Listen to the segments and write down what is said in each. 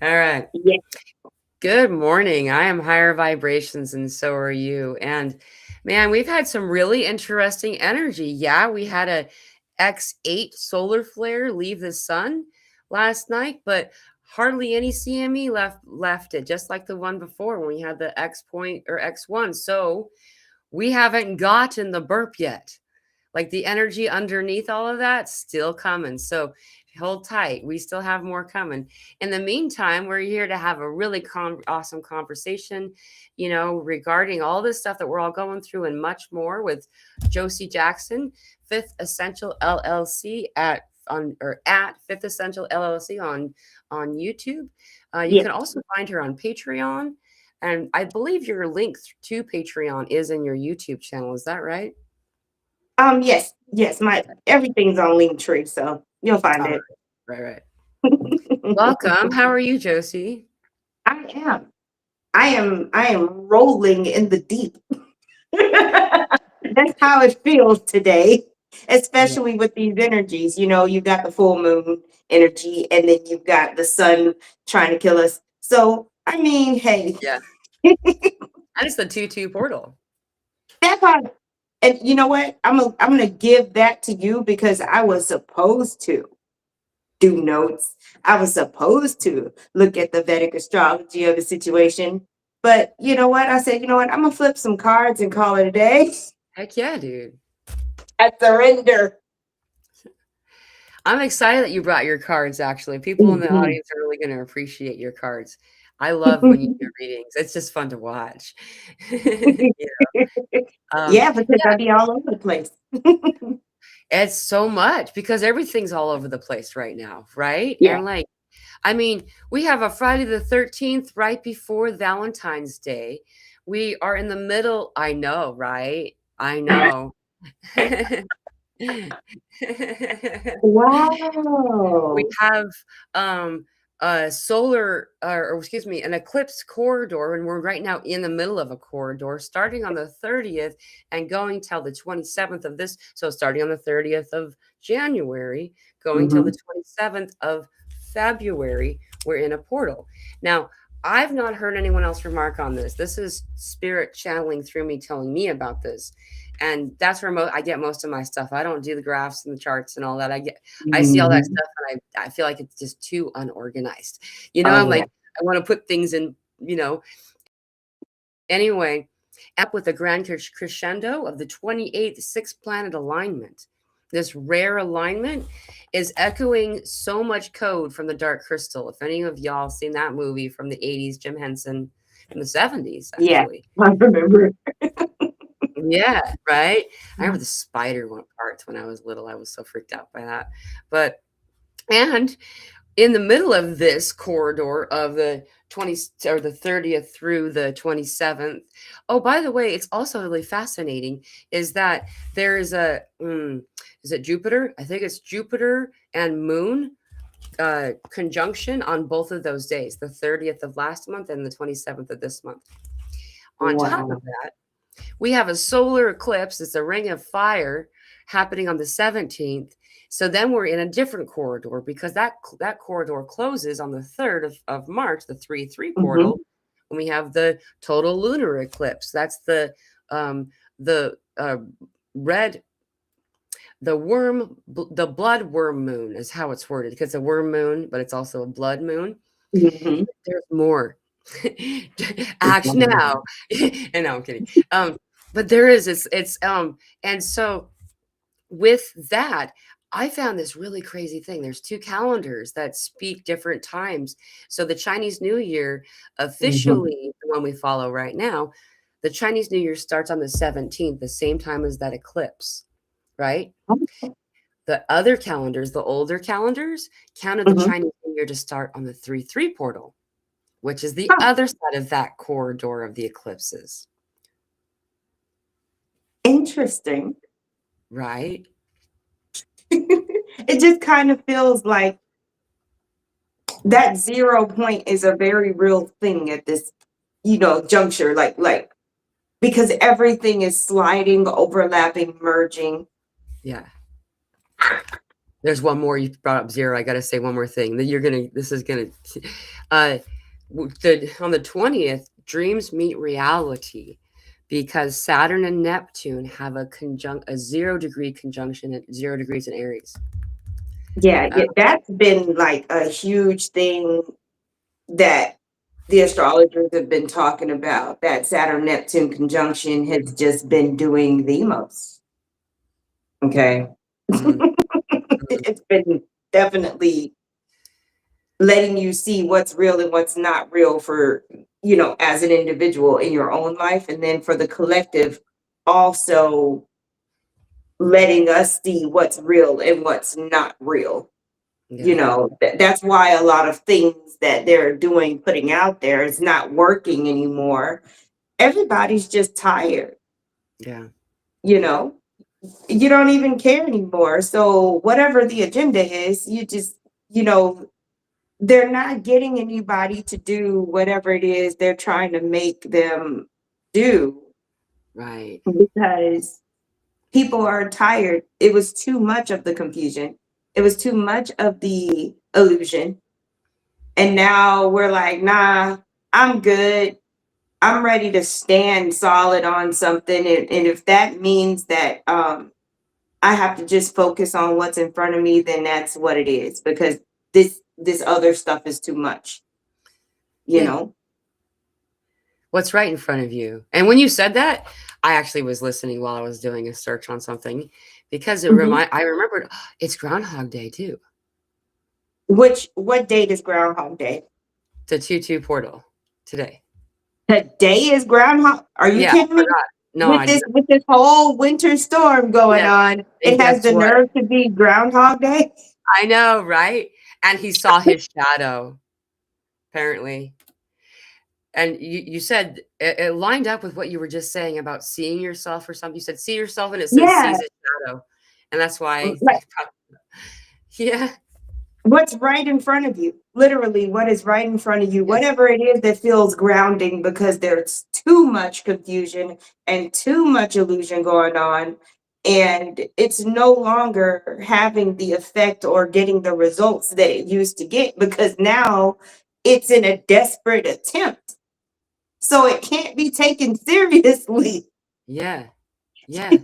All right. Yeah. Good morning. I am higher vibrations and so are you. And man, we've had some really interesting energy. Yeah, we had a X8 solar flare leave the sun last night, but hardly any CME left it, just like the one before when we had the X point or X1. So we haven't gotten the burp yet. Like the energy underneath all of that still coming. So hold tight. We still have more coming. In the meantime, we're here to have a really awesome conversation, regarding all this stuff that we're all going through and much more with Josie Jackson, Fifth Essential LLC at Fifth Essential LLC on YouTube. You Yeah. can also find her on Patreon. And I believe your link to Patreon is in your YouTube channel. Is that right? Yes. My everything's on Linktree, so you'll find All right. it. Right, right. Welcome. How are you, Josie? I am. I am rolling in the deep. That's how it feels today, Yeah. especially with these energies. You've got the full moon energy and then you've got the sun trying to kill us. So, I mean, hey, Yeah. And it's the 2-2 portal. that part. And you know what? I'm gonna give that to you because I was supposed to do notes. I was supposed to look at the Vedic astrology of the situation. But you know what? I said, you know what? I'm gonna flip some cards and call it a day. Heck yeah, dude. I surrender. I'm excited that you brought your cards, actually. People in the Mhm. audience are really going to appreciate your cards. I love when you do readings. It's just fun to watch. Yeah. Um, Yeah, because yeah, I'd be all over the place. it's so much because everything's all over the place right now, right? Yeah. And like, I mean, we have a Friday the 13th right before Valentine's Day. We are in the middle. I know, right? I know. We Wow. have a solar, or excuse me, an eclipse corridor, and we're right now in the middle of a corridor starting on the 30th and going till the 27th of this. So starting on the 30th of January, going till the Mhm. 27th of February, we're in a portal. Now, I've not heard anyone else remark on this. This is spirit channeling through me, telling me about this. And that's where I get most of my stuff. I don't do the graphs and the charts and all that. I see all that Mhm. stuff and I feel like it's just too unorganized. Oh I'm yeah. like, I want to put things in, anyway, up with a grand crescendo of the 28th sixth planet alignment. This rare alignment is echoing so much code from the Dark Crystal. If any of y'all seen that movie from the 80s, Jim Henson, in the 70s, Yeah. actually. I remember. Yeah, right? I remember the spider one parts when I was little. I was so freaked out by that. But and in the middle of this corridor of the 20 or the 30th through the 27th. Oh, by the way, it's also really fascinating is that there is is it Jupiter? I think it's Jupiter and Moon conjunction on both of those days, the 30th of last month and the 27th of this month. On top of Wow. that, we have a solar eclipse. It's a ring of fire happening on the 17th. So then we're in a different corridor because that corridor closes on the 3rd of March, the 3-3 Mhm. portal, when we have the total lunar eclipse. That's the red the blood worm moon is how it's worded because it's a worm moon, but it's also a blood moon. Mhm. There's more. Act now. And no, I'm kidding. But there is and so with that, I found this really crazy thing. There's two calendars that speak different times. So the Chinese New Year, Mhm. officially the one we follow right now, the Chinese New Year starts on the 17th, the same time as that eclipse, right? Okay. The other calendars, the older calendars, counted the Mhm. Chinese New Year to start on the 3-3 portal, which is the Huh. other side of that corridor of the eclipses, Interesting. right? It just kind of feels like that 0 point is a very real thing at this, juncture. Like because everything is sliding, overlapping, merging. Yeah. There's one more you brought up 0. I gotta say one more thing that you're gonna this is gonna uh on the 20th, dreams meet reality because Saturn and Neptune have a 0 degree conjunction at 0 degrees in Aries. Yeah, Uh, yeah, that's been like a huge thing that the astrologers have been talking about. That Saturn Neptune conjunction has just been doing the most. Okay. mhm, mhm. It's been definitely letting you see what's real and what's not real for, as an individual in your own life. And then for the collective, also letting us see what's real and what's not real. Yeah, That's why a lot of things that they're doing, putting out there is not working anymore. Everybody's just tired, yeah, you know? You don't even care anymore. So whatever the agenda is, you just, you know, they're not getting anybody to do whatever it is they're trying to make them do right. because people are tired. It was too much of the confusion. It was too much of the illusion. And now we're like, nah, I'm good. I'm ready to stand solid on something. And if that means that I have to just focus on what's in front of me, then that's what it is because this other stuff is too much, you Yeah. know? What's right in front of you? And when you said that, I actually was listening while I was doing a search on something because Mhm. I remembered it's Groundhog Day too. What date is Groundhog Day? The 2-2 portal today. Today is Groundhog. Are you Yeah, I kidding me? forgot. No, With I this didn't. with this whole winter storm going Yeah. on, And it has guess the what? nerve to be Groundhog Day. I know, right? And he saw his shadow, apparently. And you said it lined up with what you were just saying about seeing yourself or something. You said see yourself and it says Yeah, sees a shadow. And that's why like yeah, what's right in front of you. Literally, what is right in front of you, yeah, whatever it is that feels grounding because there's too much confusion and too much illusion going on. And it's no longer having the effect or getting the results that it used to get because now it's in a desperate attempt. So it can't be taken seriously. yeah, yeah,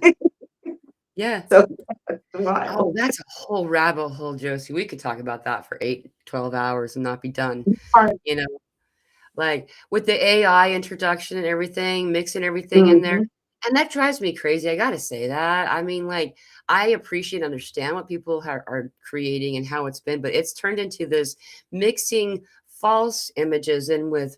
yeah. So that's wild. Oh, that's a whole rabbit hole, Josie. We could talk about that for 8, 12 hours and not be done. You know, like with the AI introduction and everything, mixing everything in there. Mhm. And that drives me crazy. I gotta say that. I mean, like, I appreciate and understand what people are creating and how it's been, but it's turned into this mixing false images in with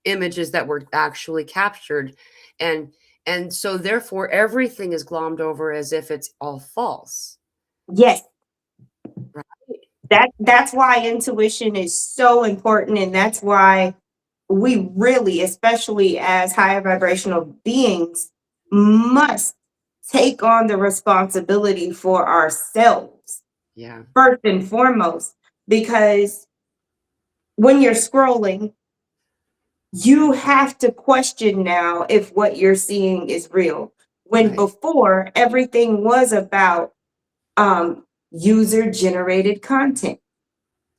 images that were actually captured. And and so therefore everything is glommed over as if it's all false. Yes, Right. that's why intuition is so important, and that's why we really, especially as higher vibrational beings, must take on the responsibility for ourselves Yeah. first and foremost. Because when you're scrolling, you have to question now if what you're seeing is real. When Right. before everything was about user generated content.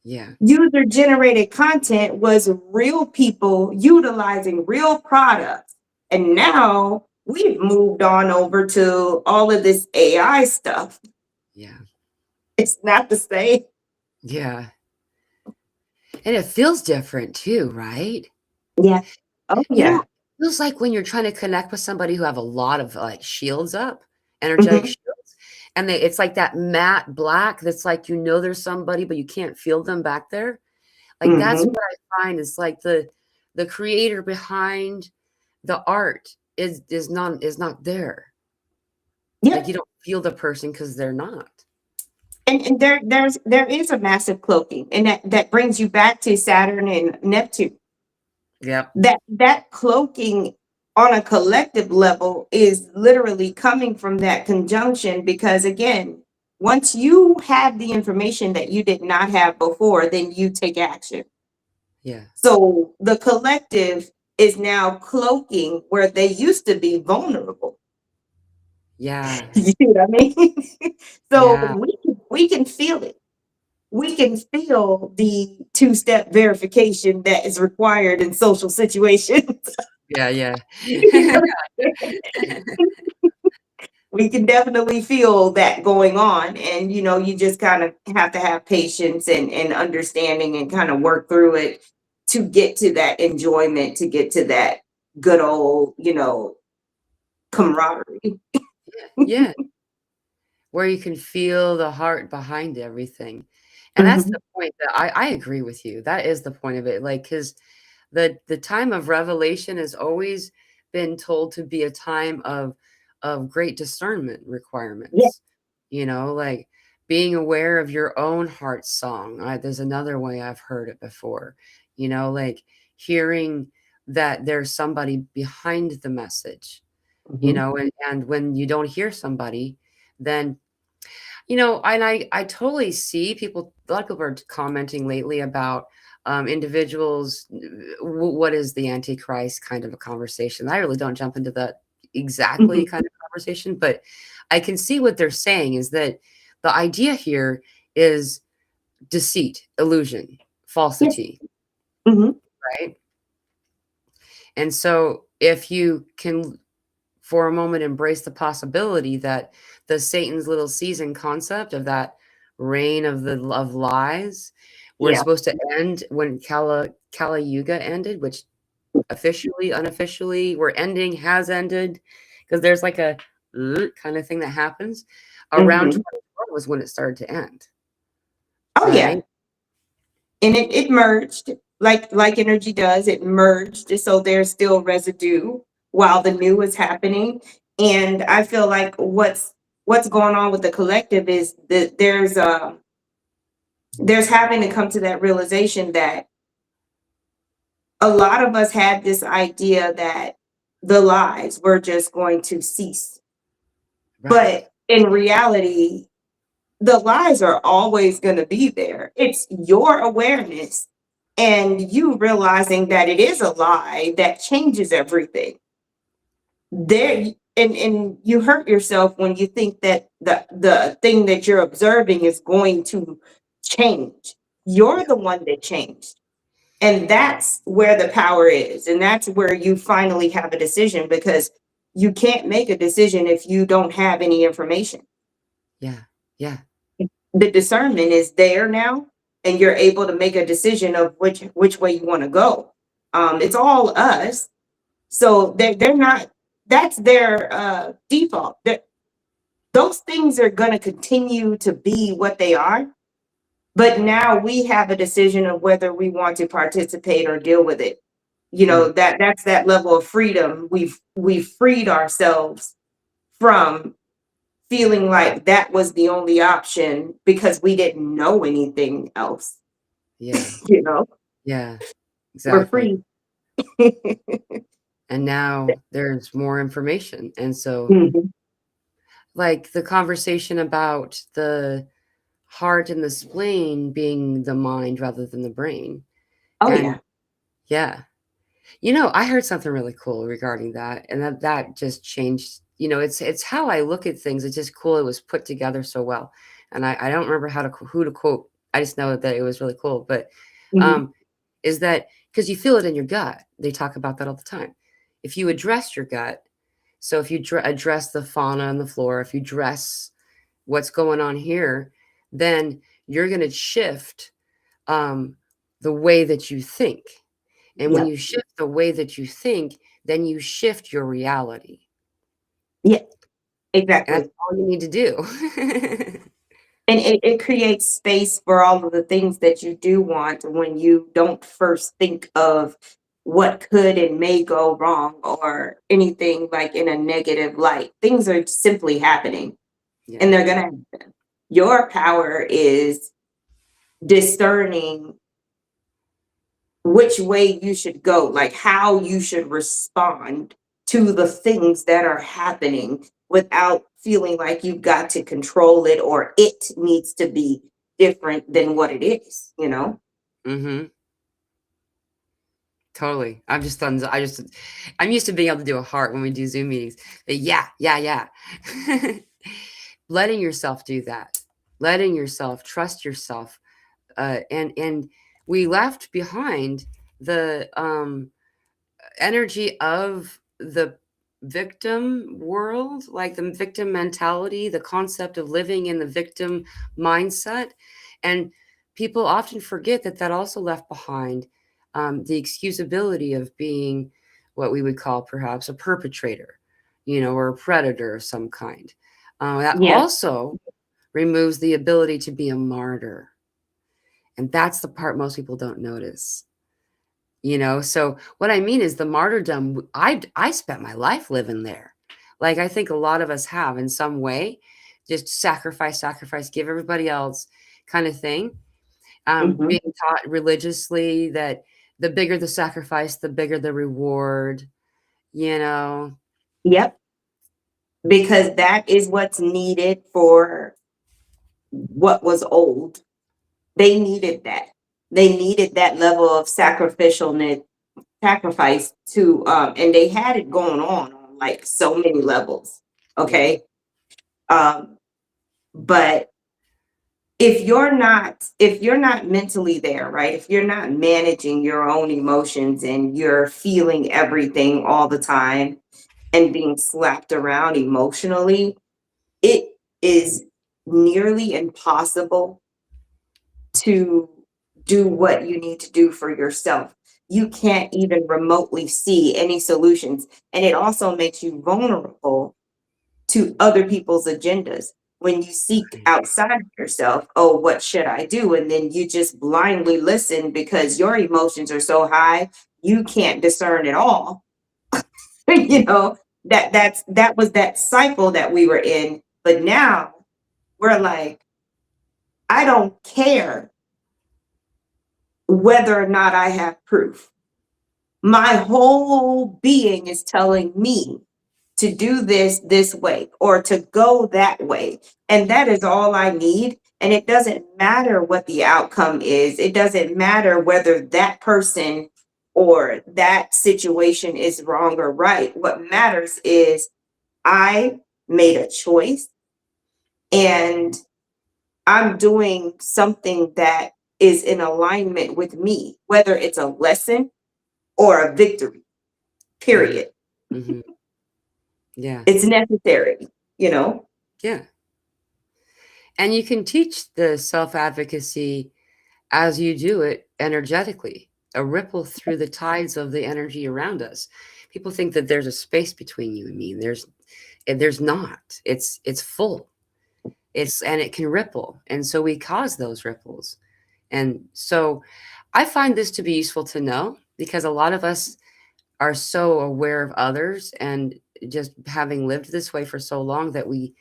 Yeah. User generated content was real people utilizing real products. And now we've moved on over to all of this AI stuff. Yeah. It's not the same. Yeah. And it feels different too, right? Yeah. Oh, You know, yeah. it feels like when you're trying to connect with somebody who have a lot of, like, shields up, energetic Mhm. shields, and it's like that matte black that's like, there's somebody, but you can't feel them back there. Like, that's Mhm. what I find is, like, the creator behind the art is not there. Like, Yep. you don't feel the person because 'cause they're not. And there is a massive cloaking, and that brings you back to Saturn and Neptune. Yep. That cloaking on a collective level is literally coming from that conjunction because again, once you have the information that you did not have before, then you take action. Yeah. So the collective is now cloaking where they used to be vulnerable. Yeah. You see what I mean? So Yeah. we can feel it. We can feel the two-step verification that is required in social situations. Yeah, yeah. We can definitely feel that going on, and you just kind of have to have patience and understanding and kind of work through it to get to that enjoyment, to get to that good old camaraderie. Yeah, where you can feel the heart behind everything. And that's Hmm. the point that I agree with you. That is the point of it. Like, because the time of revelation has always been told to be a time of great discernment Yeah. requirements. Like being aware of your own heart song. There's another way I've heard it before. Like hearing that there's somebody behind the message. Hmm. And when you don't hear somebody, then and I totally see people. A lot of people are commenting lately about individuals. What is the Antichrist kind of a conversation? I really don't jump into that exactly Hmm. kind of conversation, but I can see what they're saying is that the idea here is deceit, illusion, Yeah. falsity, Hmm. right? And so if you can for a moment embrace the possibility that the Satan's little season concept of that reign of lies was Yeah. supposed to end when Kali Yuga ended, which officially, unofficially, we're ending, has ended, because there's like a kind of thing that happens around Hmm. 24 was when it started to end, Oh yeah. right? And it merged like energy does. It merged, so there's still residue while the new is happening. And I feel like what's going on with the collective is that there's having to come to that realization that a lot of us had this idea that the lies were just going to cease, Right. but in reality the lies are always going to be there. It's your awareness and you realizing that it is a lie that changes everything. There, and you hurt yourself when you think that the thing that you're observing is going to change. You're Yeah. the one that changed. And that's where the power is. And that's where you finally have a decision, because you can't make a decision if you don't have any information. Yeah. Yeah. The discernment is there now, and you're able to make a decision of which way you want to go. It's all us, so they're not. That's their default. Those things are going to continue to be what they are, but now we have a decision of whether we want to participate or deal with it. Mm. That's that level of freedom. We've freed ourselves from feeling like that was the only option because we didn't know anything else. Yeah. you know, Yeah. we're Exactly. free. And now there's more information. And so Mhm. like the conversation about the heart and the spleen being the mind rather than the brain. Oh And yeah. yeah, I heard something really cool regarding that, and that just changed. It's how I look at things. It's just cool. It was put together so well, and I don't remember who to quote. I just know that it was really cool. But Mhm. um, is that because you feel it in your gut? They talk about that all the time. If you address your gut, so if you address the fauna on the floor, if you address what's going on here, then you're going to shift um, the way that you think. And when Yeah. you shift the way that you think, then you shift your reality. Yeah. And that's Exactly. all you need to do. And it creates space for all of the things that you do want when you don't first think of what could and may go wrong or anything like in a negative light. Things are simply happening, Yeah. and they're gonna happen. Your power is discerning which way you should go, like how you should respond to the things that are happening without feeling like you've got to control it or it needs to be different than what it is. Mhm. Totally. I'm used to being able to do a heart when we do Zoom meetings. But yeah, yeah, yeah. Letting yourself do that. letting yourself trust yourself, and we left behind the energy of the victim world, like the victim mentality, the concept of living in the victim mindset. And people often forget that that also left behind the excusability of being what we would call perhaps a perpetrator, or a predator of some kind. That Yeah. also removes the ability to be a martyr. And that's the part most people don't notice. So what I mean is the martyrdom, I spent my life living there. Like I think a lot of us have in some way, just sacrifice, give everybody else kind of thing. Hmm. Being taught religiously that the bigger the sacrifice, the bigger the reward, you know. Yep. Because that is what's needed for what was old. They needed that. They needed that level of sacrifice to, and they had it going on like so many levels. Yeah. Okay. Um, but if you're not mentally there, right? If you're not managing your own emotions and you're feeling everything all the time and being slapped around emotionally, it is nearly impossible to do what you need to do for yourself. You can't even remotely see any solutions. And it also makes you vulnerable to other people's agendas. When you seek Right. outside of yourself, oh, what should I do? And then you just blindly listen because your emotions are so high, you can't discern at all. Yeah. you know, that was that cycle that we were in. But now we're like, I don't care whether or not I have proof. My whole being is telling me to do this way or to go that way. And that is all I need. And it doesn't matter what the outcome is. It doesn't matter whether that person or that situation is wrong or right. What matters is I made a choice and I'm doing something that is in alignment with me, whether it's a lesson or a victory, Yeah. period. Hmm. Yeah. It's necessary, you know? Yeah. And you can teach the self advocacy as you do it energetically, a ripple through the tides of the energy around us. People think that there's a space between you and me. There's not. It's full. And it can ripple. And so we cause those ripples. And so I find this to be useful to know because a lot of us are so aware of others and just having lived this way for so long that we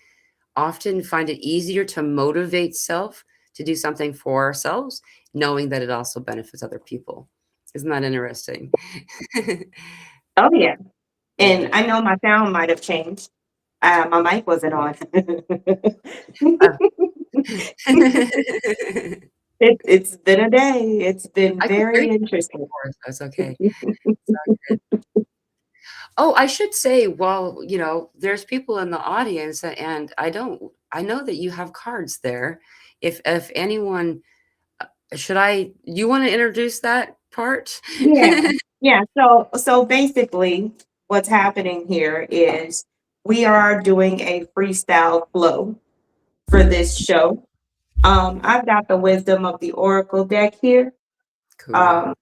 often find it easier to motivate self to do something for ourselves, knowing that it also benefits other people. Isn't that interesting? Oh, yeah. And Yeah. I know my sound might have changed. My mic wasn't on. Uh, It's been a day. It's been I can hear very you interesting. before, so it's okay. It's all good. Oh, I should say, well, there's people in the audience, and I know that you have cards there. If anyone, you want to introduce that part? Yeah. Yeah. So basically what's happening here is we are doing a freestyle flow for this show. I've got the Wisdom of the Oracle deck here, Cool. um,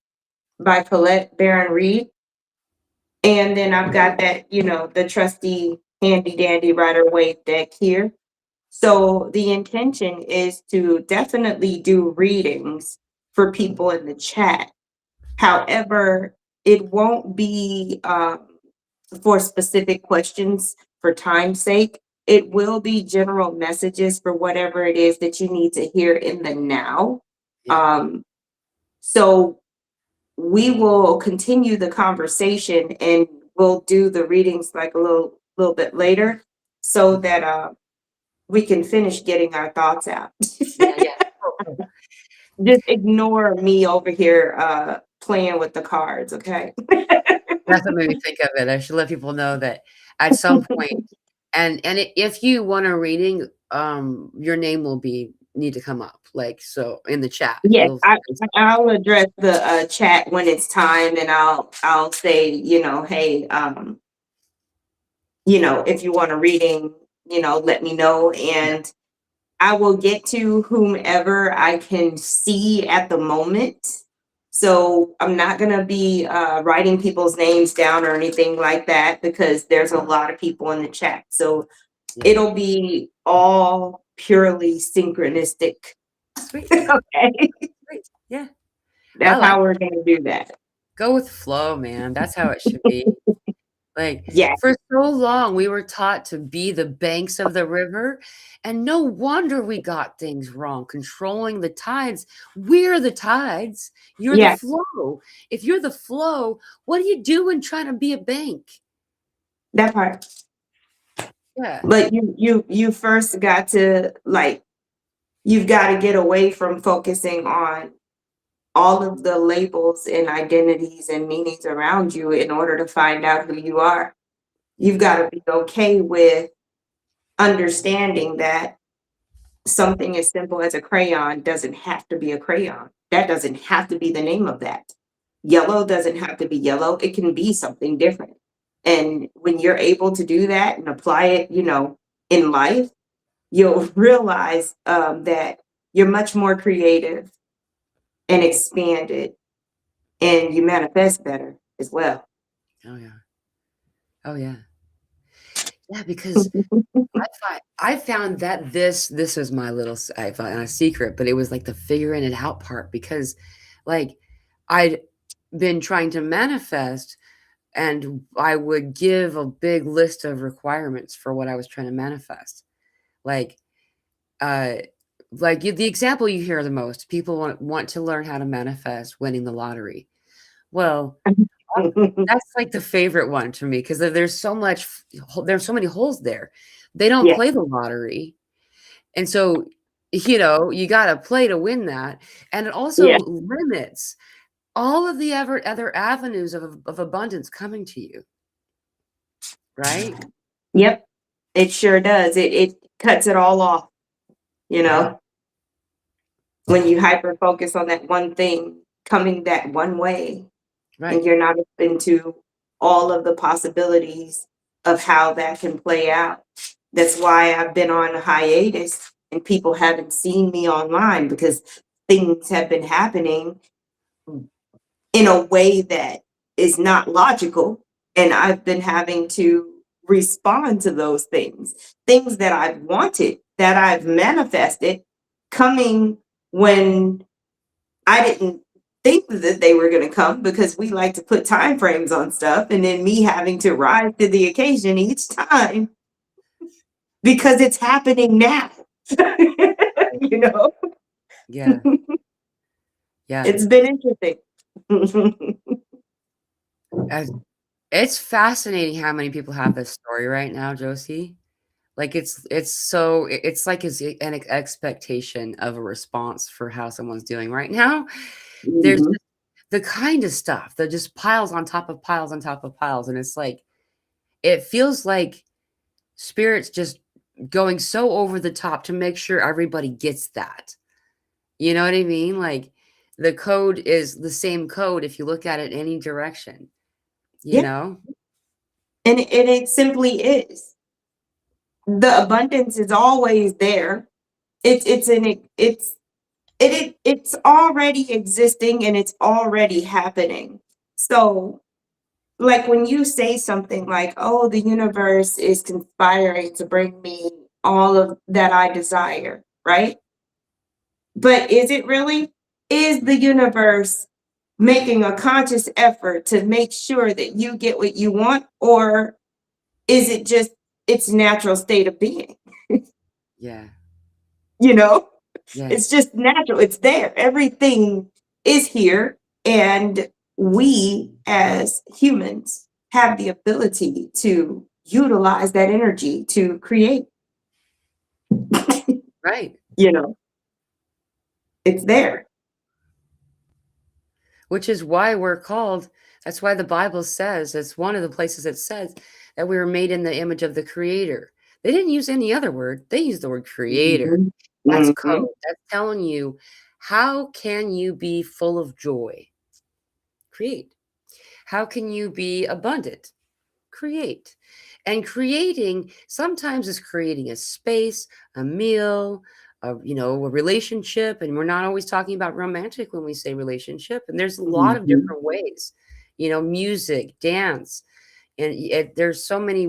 by Colette Baron Reed. And then I've got that, the trusty handy dandy Rider Waite deck here. So the intention is to definitely do readings for people in the chat. However, it won't be for specific questions for time's sake. It will be general messages for whatever it is that you need to hear in the now. Yeah. Um, so we will continue the conversation and we'll do the readings like a little bit later so that we can finish getting our thoughts out. Yeah, yeah. Cool, cool. Just ignore me over here playing with the cards, okay? That's what made me think of it. I should let people know that at some point, if you want a reading, your name will be need to come up, like, so in the chat. Yes, You'll I'll address the chat when it's time, and I'll say, hey, if you want a reading, let me know, Yeah, and I will get to whomever I can see at the moment. So I'm not gonna be writing people's names down or anything like that because there's a lot of people in the chat. So yeah. it'll be all purely synchronistic. Sweet, Okay. sweet. Yeah, I That's like how we're gonna do that. go with flow, man. That's how it should be. Like, Yeah, for so long, we were taught to be the banks of the river, and no wonder we got things wrong, controlling the tides. We're the tides, you're the yeah, flow. If you're the flow, what are you doing trying to be a bank? that part. Yeah, But you first got to like you've got to get away from focusing on all of the labels and identities and meanings around you in order to find out who you are. You've yeah, got to be okay with understanding that something as simple as a crayon doesn't have to be a crayon. That doesn't have to be the name of that. Yellow doesn't have to be yellow. It can be something different. And when you're able to do that and apply it, in life, you'll realize that you're much more creative and expanded and you manifest better as well. oh, yeah, oh, yeah. Yeah, because I found that this was my little I found a secret, but it was, like, the figuring it out part because, like, I'd been trying to manifest, and I would give a big list of requirements for what I was trying to manifest. Like, uh, the example you hear the most, people want to learn how to manifest winning the lottery. Well, that's, like, the favorite one to me 'cause there's so much there's so many holes there. They don't Yeah, play the lottery, and so, you gotta play to win that, and it yeah, also limits all of the other avenues of abundance coming to you, right? yep. It sure does. It cuts it all off, you Yeah, know, when you hyper focus on that one thing coming that one way and right. you're not open to all of the possibilities of how that can play out. That's why I've been on a hiatus and people haven't seen me online because things have been happening in a way that is not logical. And I've been having to respond to those things that I've wanted, that I've manifested, coming when I didn't think that they were going to come because we like to put time frames on stuff. And then me having to rise to the occasion each time because it's happening now. you know, Yeah, yeah. it's been interesting. As it's fascinating how many people have this story right now, Josie. Like, it's like is an expectation of a response for how someone's doing right now. There's Mhm. the kind of stuff that just piles on top of piles on top of piles, and it's like it feels like spirits just going so over the top to make sure everybody gets that. You know what I mean? Like, the code is the same code if you look at it in any direction, you Yeah, know? and it simply is. The abundance is always there. It's already existing and it's already happening. So, like when you say something like, "Oh, the universe is conspiring to bring me all of that I desire," right? But is it really? Is the universe making a conscious effort to make sure that you get what you want, or is it just its natural state of being? Yeah. You know? Yeah. It's just natural. It's there. Everything is here. And we as humans have the ability to utilize that energy to create, Right. you know, it's there. Which is why we're called that's why the Bible says it's one of the places it says that we were made in the image of the creator. They didn't use any other word. They used the word creator. Mhm. That's Mhm. code. That's telling you, how can you be full of joy? Create. How can you be abundant? Create. And creating sometimes is creating a space, a meal, a relationship. And we're not always talking about romantic when we say relationship. And there's a lot of Mhm. different ways, music, dance, and there's so many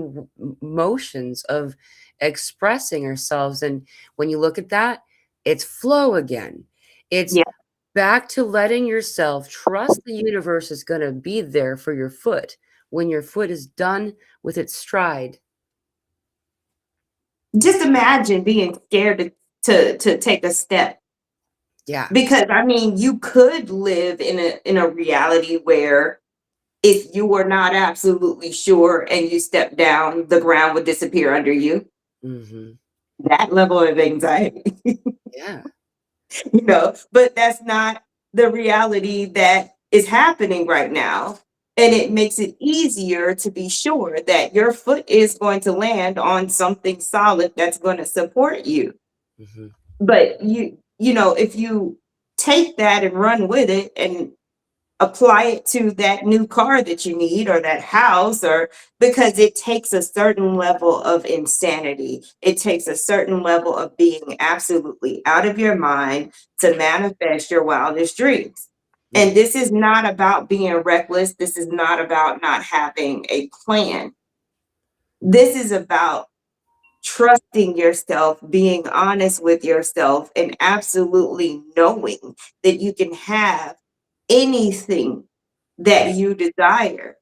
motions of expressing ourselves. And when you look at that, it's flow again. It's Yeah. back to letting yourself trust the universe is going to be there for your foot when your foot is done with its stride. Just imagine being scared to take a step. Yeah. Because I mean, you could live in a reality where if you were not absolutely sure and you step down, the ground would disappear under you. Hmm. That level of anxiety, Yeah. but that's not the reality that is happening right now. And it makes it easier to be sure that your foot is going to land on something solid that's going to support you. Hmm. But if you take that and run with it and apply it to that new car that you need or that house, or because it takes a certain level of insanity, it takes a certain level of being absolutely out of your mind to manifest your wildest dreams. Yeah. And this is not about being reckless, this is not about not having a plan, this is about trusting yourself, being honest with yourself, and absolutely knowing that you can have anything Yeah. that you desire.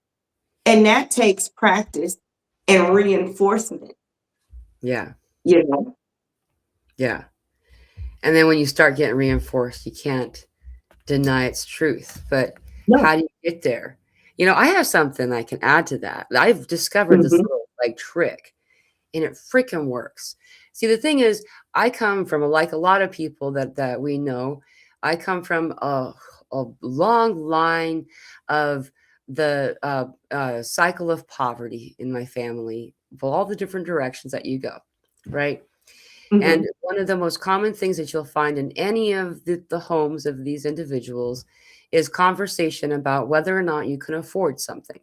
And that takes practice and reinforcement, Yeah. you know? Yeah. And then when you start getting reinforced, you can't deny its truth. But No. how do you get there? I have something I can add to that. I've discovered this Mhm. little like trick, and it freaking works. See, the thing is, I come from like a lot of people that we know. I come from a long line of the cycle of poverty in my family, of all the different directions that you go, right? And Mhm. one of the most common things that you'll find in any of the homes of these individuals is conversation about whether or not you can afford something.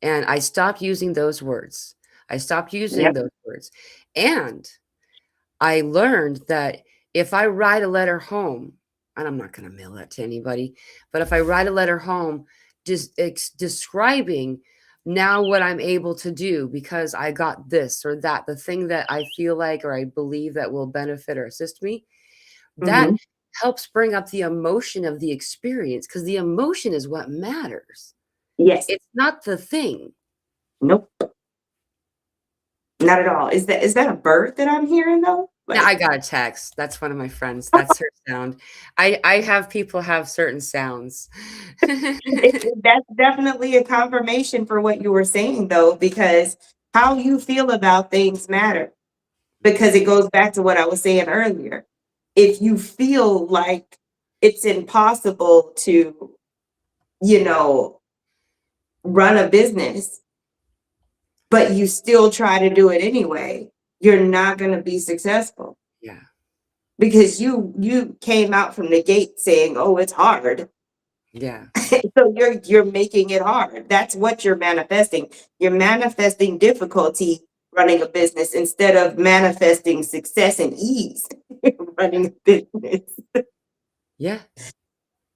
And I stopped using those words. I stopped using Yep. those words. And I learned that if I write a letter home, and I'm not going to mail that to anybody, but if I write a letter home just describing now what I'm able to do because I got this or that, the thing that I feel like or I believe that will benefit or assist me, that Mhm. helps bring up the emotion of the experience because the emotion is what matters. Yes. It's not the thing. Nope. Not at all. Is that a bird that I'm hearing though? No, I Like, got a text. That's one of my friends. That's her sound. I have people have certain sounds. that's definitely a confirmation for what you were saying though, because how you feel about things matter. Because it goes back to what I was saying earlier. If you feel like it's impossible to, you know, run a business, but you still try to do it anyway, you're not going to be successful Yeah, because you came out from the gate saying, "Oh, it's hard." yeah, So you're making it hard. That's what you're manifesting. You're manifesting difficulty running a business instead of manifesting success and ease running a business. yeah,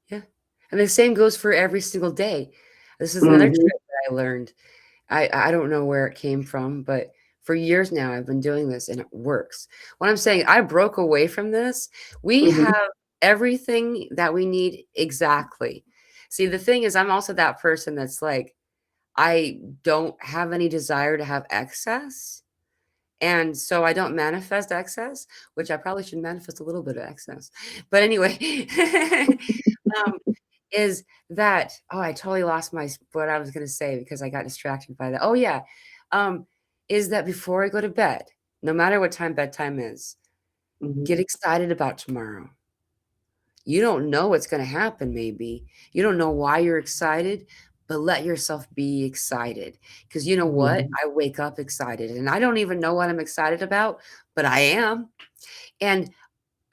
yeah. And the same goes for every single day. This is another trick Mhm. that I learned. I don't know where it came from, but for years now I've been doing this and it works. What I'm saying, I broke away from this. We Mhm. have everything that we need exactly. See, the thing is, I'm also that person that's like, I don't have any desire to have excess. And so I don't manifest excess, which I probably should manifest a little bit of excess. But anyway, um, is that I totally lost what I was gonna say because I got distracted by that. Oh yeah. Um, is that before I go to bed, no matter what time bedtime is, Mhm. get excited about tomorrow. You don't know what's gonna happen, maybe. You don't know why you're excited, but let yourself be excited. Because you know what? Mhm. I wake up excited and I don't even know what I'm excited about, but I am. And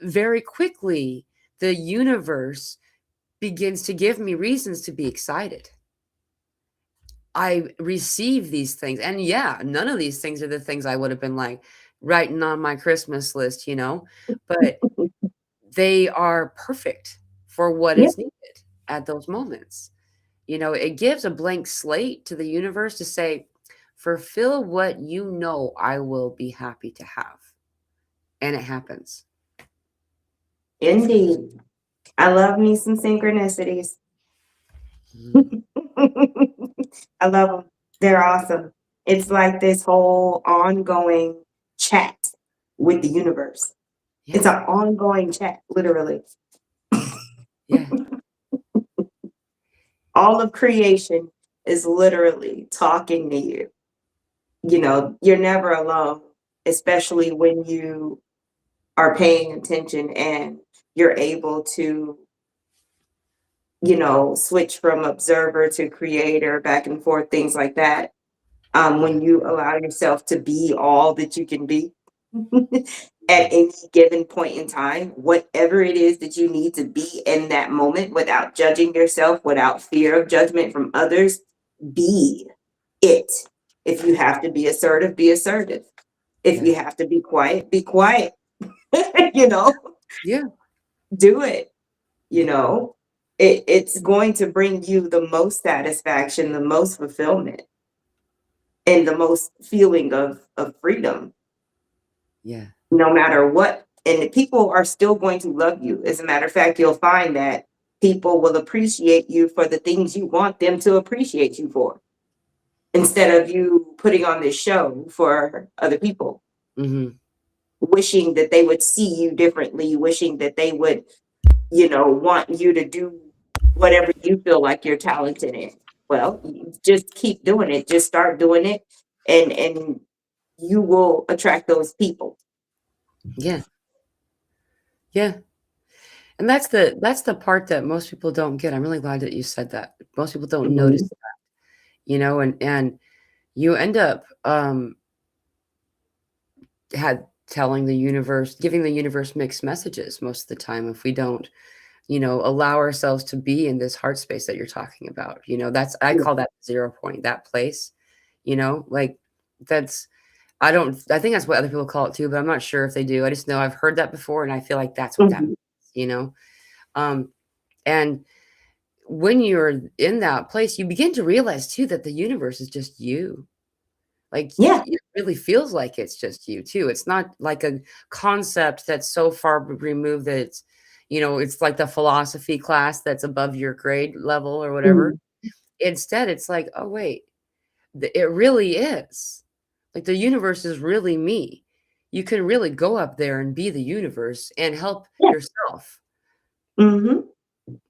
very quickly, the universe begins to give me reasons to be excited. I receive these things. And yeah, none of these things are the things I would have been like writing on my Christmas list, but they are perfect for what Yeah, is needed at those moments. It gives a blank slate to the universe to say, fulfill what you know I will be happy to have. And it happens. indeed. I love me some synchronicities. Mhm. I love them. They're awesome. It's like this whole ongoing chat with the universe. It's Yeah. an ongoing chat, literally. Yeah. All of creation is literally talking to you. You're never alone, especially when you are paying attention and you're able to, switch from observer to creator, back and forth, things like that. Yeah. When you allow yourself to be all that you can be at any given point in time, whatever it is that you need to be in that moment without judging yourself, without fear of judgment from others, be it. If you have to be assertive, be assertive. If Yeah. you have to be quiet, you know, Yeah. do it, you Yeah. know. It's going to bring you the most satisfaction, the most fulfillment, and the most feeling of freedom, Yeah. no matter what. And the people are still going to love you. As a matter of fact, you'll find that people will appreciate you for the things you want them to appreciate you for, instead of you putting on this show for other people, Hmm. wishing that they would see you differently, wishing that they would, want you to do whatever you feel like you're talented in. Well, you just keep doing it. Just start doing it, and you will attract those people. Yeah. Yeah. And that's the part that most people don't get. I'm really glad that you said that. Most people don't notice Mhm. that, and you end up had telling the universe, giving the universe mixed messages most of the time if we don't, allow ourselves to be in this heart space that you're talking about. That's I Yeah. call that 0 point, that place, like that's I think that's what other people call it too, but I'm not sure if they do. I just know I've heard that before and I feel like that's what that Mhm. means, you know? Um, and when you're in that place, you begin to realize too that the universe is just you. Like, Yeah. it really feels like it's just you too. It's not like a concept that's so far removed that it's like the philosophy class that's above your grade level or whatever. Mhm. Instead, it's like, oh wait, it really is. Like the universe is really me. You can really go up there and be the universe and help Yeah. yourself. Mhm.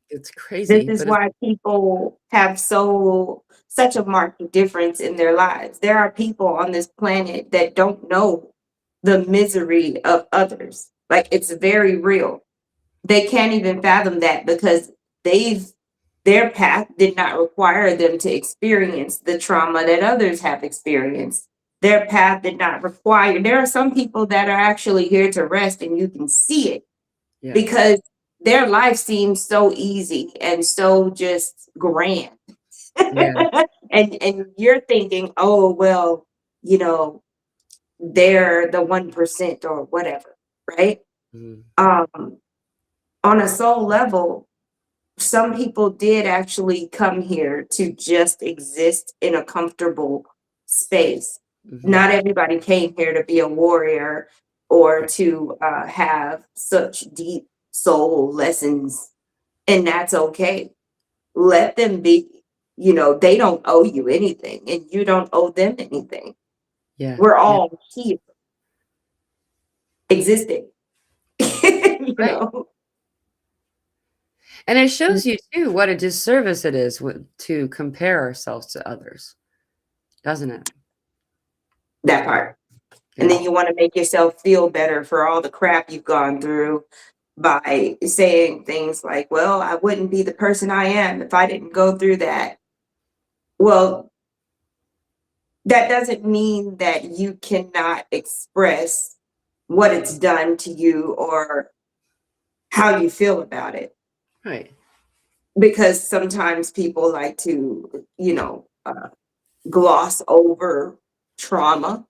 It's This crazy, is but it's why people have such a marked difference in their lives. There are people on this planet that don't know the misery of others. Like, it's very real. They can't even fathom that because they've their path did not require them to experience the trauma that others have experienced. Their path did not require. There are some people that are actually here to rest, and you can see it yeah. because their life seems so easy and so just grand. Yeah. And you're thinking, oh well, you know, they're the 1% or whatever, right? Mhm. Um, on a soul level, some people did actually come here to just exist in a comfortable space. Mhm. Not everybody came here to be a warrior or to have such deep soul lessons, and that's okay. Let them be. They don't owe you anything, and you don't owe them anything. Yeah. We're Yeah. all here existing. you Right. know, And it shows you too what a disservice it is to compare ourselves to others, doesn't it? that part. And Yeah. then you want to make yourself feel better for all the crap you've gone through by saying things like, well, I wouldn't be the person I am if I didn't go through that. Well, that doesn't mean that you cannot express what it's done to you or how you feel about it. Right. Because sometimes people like to, gloss over trauma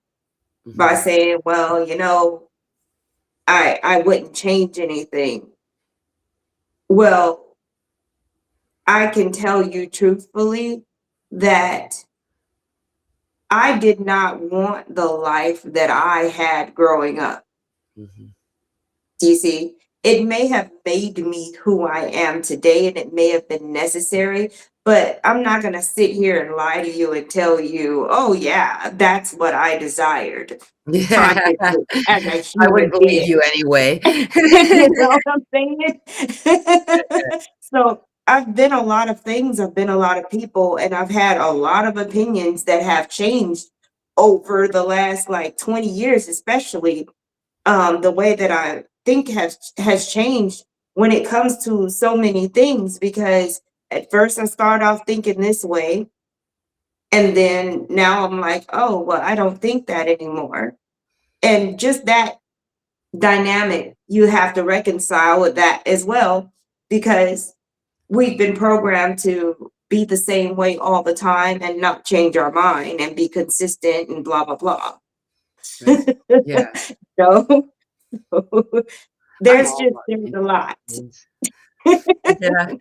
by Mhm. saying, well, I wouldn't change anything. Well, I can tell you truthfully that I did not want the life that I had growing up. Mhm. Do you see? It may have made me who I am today and it may have been necessary, but I'm not going to sit here and lie to you and tell you, oh, yeah, that's what I desired Yeah. consciously as a I wouldn't human believe being. you anyway. You know what I'm saying? So I've been a lot of things, I've been a lot of people, and I've had a lot of opinions that have changed over the last like 20 years, especially the way that I think has changed when it comes to so many things. Because at first I started off thinking this way, and then now I'm like, oh, well, I don't think that anymore. And just that dynamic you have to reconcile with that as well, because we've been programmed to be the same way all the time and not change our mind and be consistent and blah blah blah. Right. Yeah. So I'm there's all just about there's a changing lot. things. Yeah.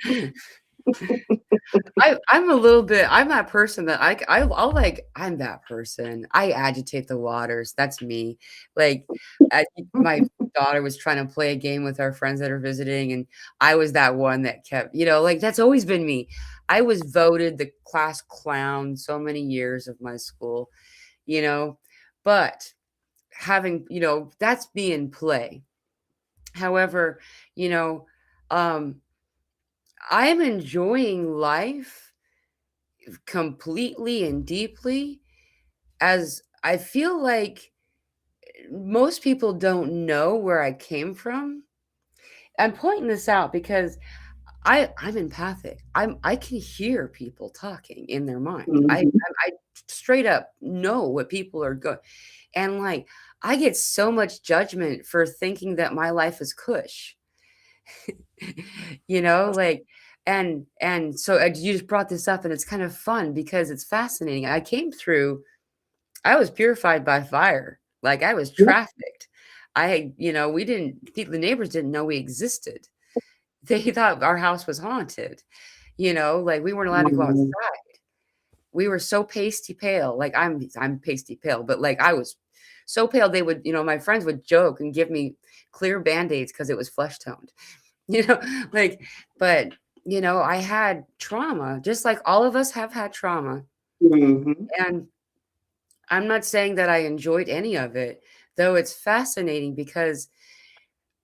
I'm a little bit I'm that person that I'll like I'm that person. I agitate the waters. That's me. Like, my daughter was trying to play a game with our friends that are visiting, and I was that one that kept, like, that's always been me. I was voted the class clown so many years of my school, you know, but having, that's me in play. However, you know, um, I'm enjoying life completely and deeply, as I feel like most people don't know where I came from. I'm pointing this out because I'm empathic. I can hear people talking in their mind. Mhm. I straight up know what people are going, and like I get so much judgment for thinking that my life is cush. Like, and so you just brought this up, and it's kind of fun because it's fascinating. I was purified by fire. Like, I was Yeah. trafficked. We didn't, the neighbors didn't know we existed. They thought our house was haunted. Like, we weren't allowed to go Mhm. outside. We were so pasty pale. Like, I'm pasty pale, but like I was so pale they would, my friends would joke and give me clear band-aids because it was flesh toned. You know, like, but I had trauma, just like all of us have had trauma. Mhm. And I'm not saying that I enjoyed any of it, though it's fascinating because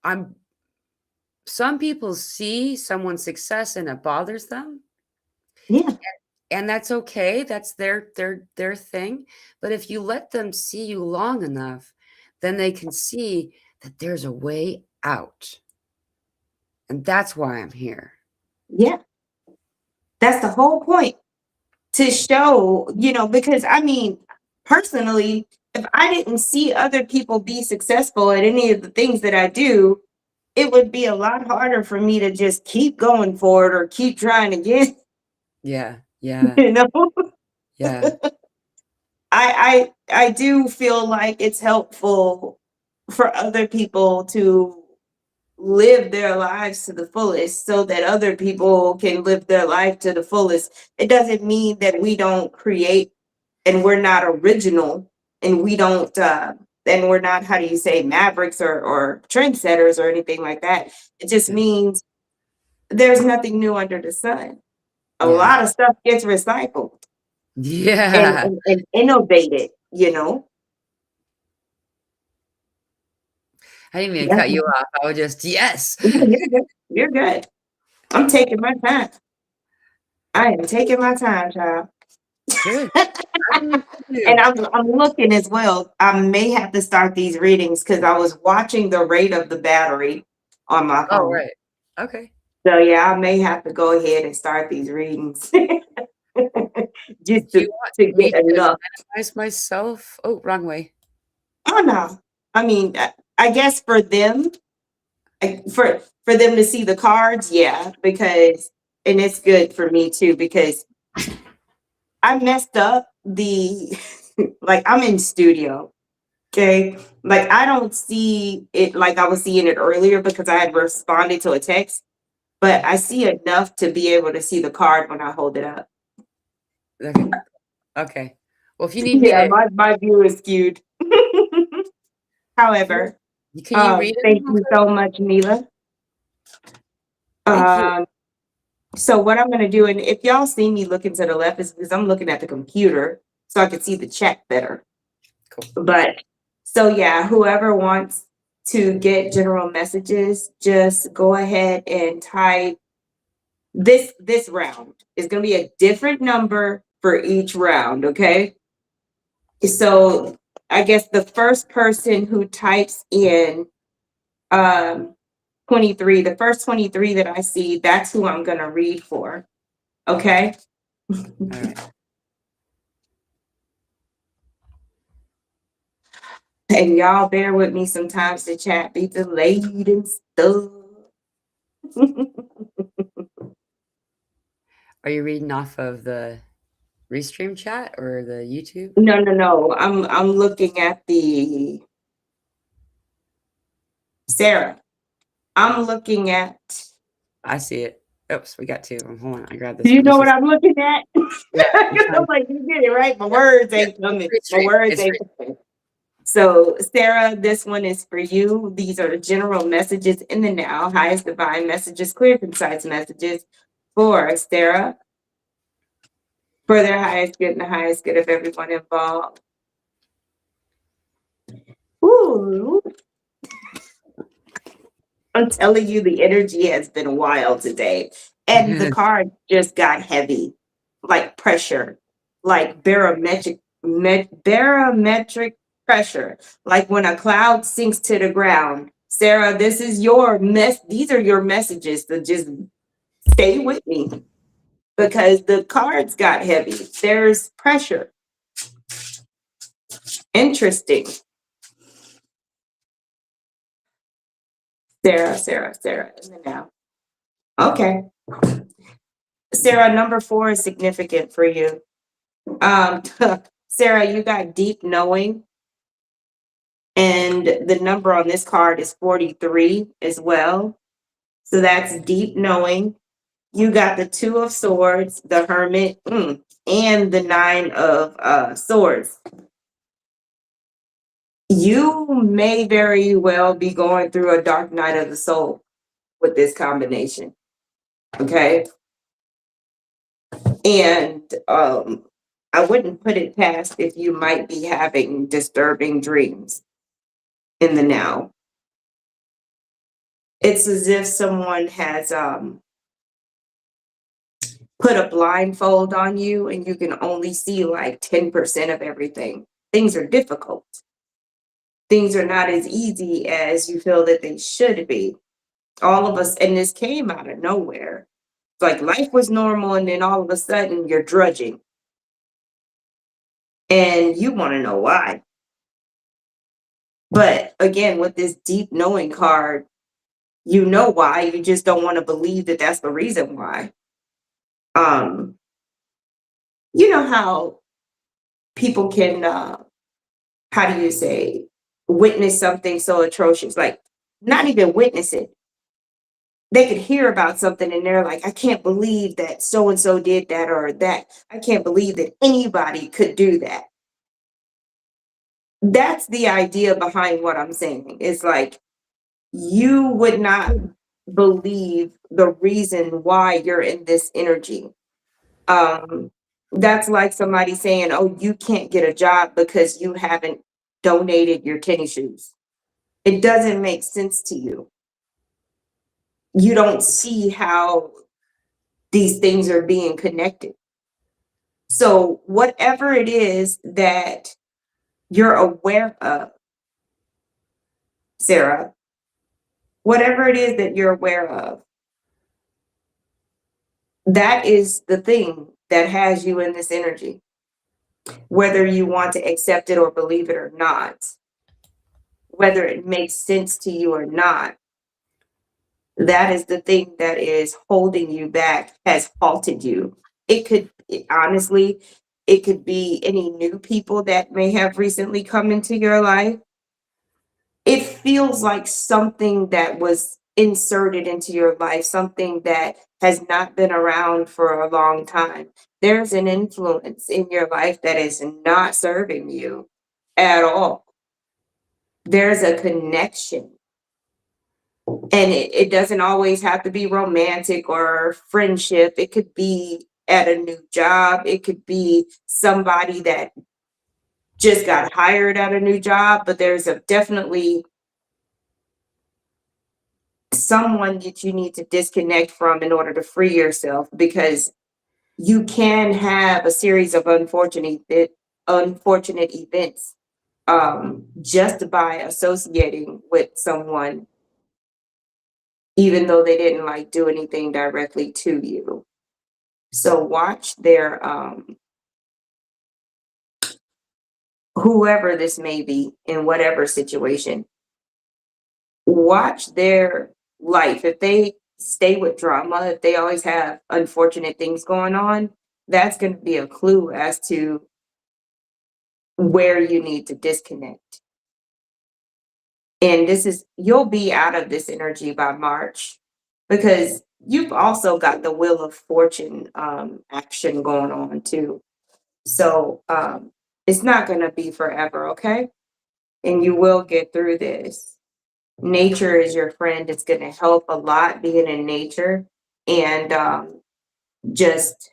I'm some people see someone's success and it bothers them, Yeah. and that's okay. That's their thing. But if you let them see you long enough, then they can see that there's a way out. And that's why I'm here. Yeah. That's the whole point. To show, because I mean, personally, if I didn't see other people be successful at any of the things that I do, it would be a lot harder for me to just keep going for it or keep trying again, Yeah. Yeah. you know? Yeah. I do feel like it's helpful for other people to live their lives to the fullest so that other people can live their life to the fullest. It doesn't mean that we don't create and we're not original and we don't and we're not, how do you say, mavericks or trendsetters or anything like that. It just Yeah. means there's nothing new under the sun. A Yeah. lot of stuff gets recycled and Yeah. and innovated, you know. I didn't mean to That's, cut you off. I was just, yes. you're good. You're good. I'm taking my time. I am taking my time, child. Good. I believe you And do. I'm looking as well. I may have to start these readings because I was watching the rate of the battery on my Oh, phone. right. Okay. So yeah, I may have to go ahead and start these readings just Do you want to me get to enough. minimize myself? Oh, wrong way. Oh no. I mean, I guess for them, for them to see the cards, yeah, because and it's good for me too because I messed up the like I'm in studio. Okay. Like I don't see it like I was seeing it earlier because I had responded to a text, but I see enough to be able to see the card when I hold it up. Okay. Okay. Well, if you need me Yeah, to my view is skewed. well, However, can you read it thank real you quick? so much, Mila. Thank you. Um, so what I'm gonna do, and if y'all see me looking to the left, is because I'm looking at the computer so I can see the chat better. Cool. But so yeah, whoever wants to get general messages, just go ahead and type this round. It's gonna be a different number for each round, okay? So I guess the first person who types in um 23, the first 23 that I see, that's who I'm gonna read for. Okay. All right. And y'all bear with me sometimes the chat be delayed and stuff. Are you reading off of the Restream chat or the YouTube? No. I'm looking at the Sarah. I'm looking at I see it. Oops, we got two. Hold on, I grabbed do this you one. know This what is I'm looking at? yeah. I'm I'm trying. like, you get it right. My Yep. words Yep. ain't coming. My Restream. words It's ain't coming. So, Sarah, this one is for you. These are the general messages in the now, highest divine messages, clear, concise messages for Sarah, for their highest good and the highest good of everyone involved. Ooh, I'm telling you, the energy has been wild today. And the free. card just got heavy, like pressure, like barometric pressure, like when a cloud sinks to the ground. Sarah, this is your these are your messages to just stay with me because the cards got heavy. There's pressure. Interesting. Sarah, in the now. Okay. Sarah, number 4 is significant for you. Um, Sarah, you got deep knowing, and the number on this card is 43 as well. So that's deep knowing. You got the 2 of swords, the hermit, and the 9 of swords. You may very well be going through a dark night of the soul with this combination. Okay. And I wouldn't put it past if you might be having disturbing dreams in the now. It's as if someone has put a blindfold on you and you can only see like 10% of everything. Things are difficult. Things are not as easy as you feel that they should be. All of us, and this came out of nowhere. It's like life was normal, and then all of a sudden you're drudging. And you want to know why. But again, with this deep knowing card, you know why. You just don't want to believe that that's the reason why. Um, you know how people can how do you say witness something so atrocious, like not even witness it, they could hear about something and they're like, I can't believe that so and so did that, or that I can't believe that anybody could do that. That's the idea behind what I'm saying. It's like you would not believe the reason why you're in this energy. um that's like somebody saying, oh, you can't get a job because you haven't donated your tennis shoes. It doesn't make sense to you. You don't see how these things are being connected. So whatever it is that you're aware of, Sarah, whatever it is that you're aware of, that is the thing. that has you in this energy, whether you want to accept it or believe it or not, whether it makes sense to you or not. That is the thing that is holding you back, has halted you. Honestly, it could be any new people that may have recently come into your life. It feels like something that was inserted into your life, something that has not been around for a long time. There's an influence in your life that is not serving you at all. There's a connection. And it doesn't always have to be romantic or friendship. It could be at a new job. It could be somebody that just got hired at a new job, but there's a definitely someone that you need to disconnect from in order to free yourself, because you can have a series of unfortunate events just by associating with someone, even though they didn't like do anything directly to you. So watch their whoever this may be in whatever situation, watch their life. If they stay with drama, if they always have unfortunate things going on, that's going to be a clue as to where you need to disconnect. And you'll be out of this energy by March, because you've also got the Wheel of Fortune action going on too. So it's not going to be forever, okay? And you will get through this. Nature is your friend. It's going to help a lot being in nature, and just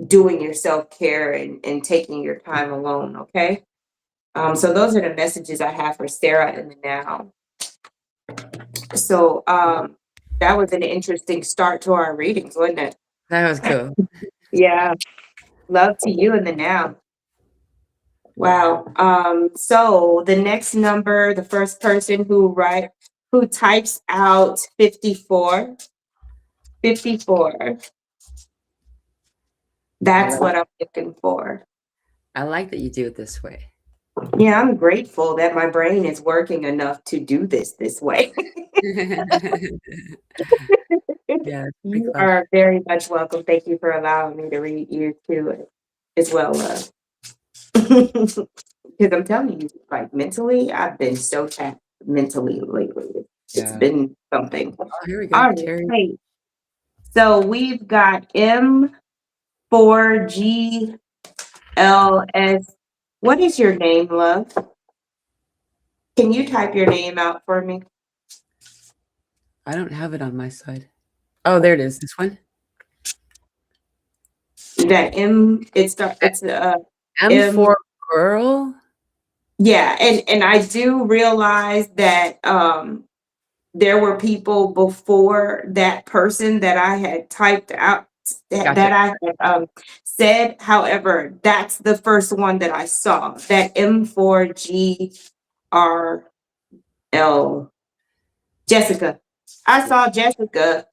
doing your self-care and taking your time alone, okay? So those are the messages I have for Sarah in the now. So that was an interesting start to our readings, wasn't it? That was cool. Yeah. Love to you in the now. Wow. So the next number, the first person who types out 54, 54. That's what I'm looking for. I like that you do it this way. Yeah, I'm grateful that my brain is working enough to do this way. Yeah, it's pretty You clever. are very much welcome. Thank you for allowing me to read you too as well. Because I'm telling you, like mentally, I've been so tapped mentally lately. It's Yeah. been something. Oh, here we go. All Terry. right. So we've got M4GLS. What is your name, love? Can you type your name out for me? I don't have it on my side. Oh, there it is. This one. That it's M M. for girl. Yeah, and I do realize that there were people before that person that I had typed out Gotcha. that I had said. However, that's the first one that I saw. That M4GRL. Jessica. I saw Jessica.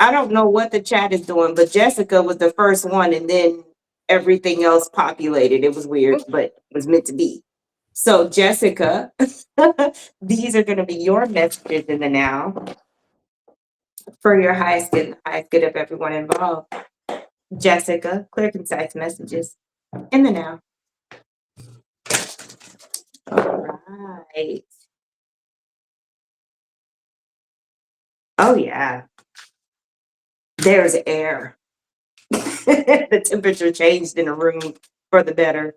I don't know what the chat is doing, but Jessica was the first one, and then everything else populated. It was weird, but it was meant to be. So, Jessica, these are going to be your messages in the now for your highest good and the highest good of everyone involved. Jessica, clear, concise messages in the now. All right. Oh, yeah. There's air. The temperature changed in the room for the better.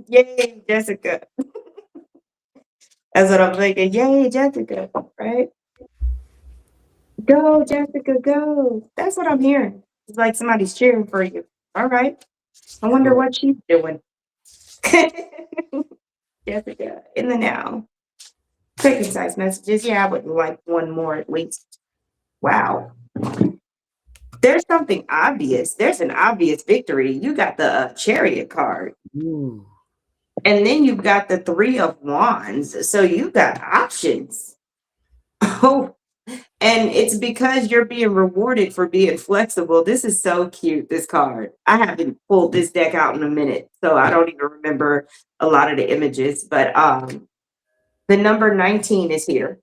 Yay, Jessica. That's what I'm thinking. Yay, Jessica, right? Go, Jessica, go. That's what I'm hearing. It's like somebody's cheering for you. All right. I wonder Cool. what she's doing. Jessica, in the now. Quick concise messages. Yeah, I would like one more at least. Wow. There's something obvious. There's an obvious victory. You got the chariot card. Ooh. And then you've got the 3 of Wands. So you got options. Oh, And it's because you're being rewarded for being flexible. This is so cute, this card. I haven't pulled this deck out in a minute, so I don't even remember a lot of the images, but the number 19 is here.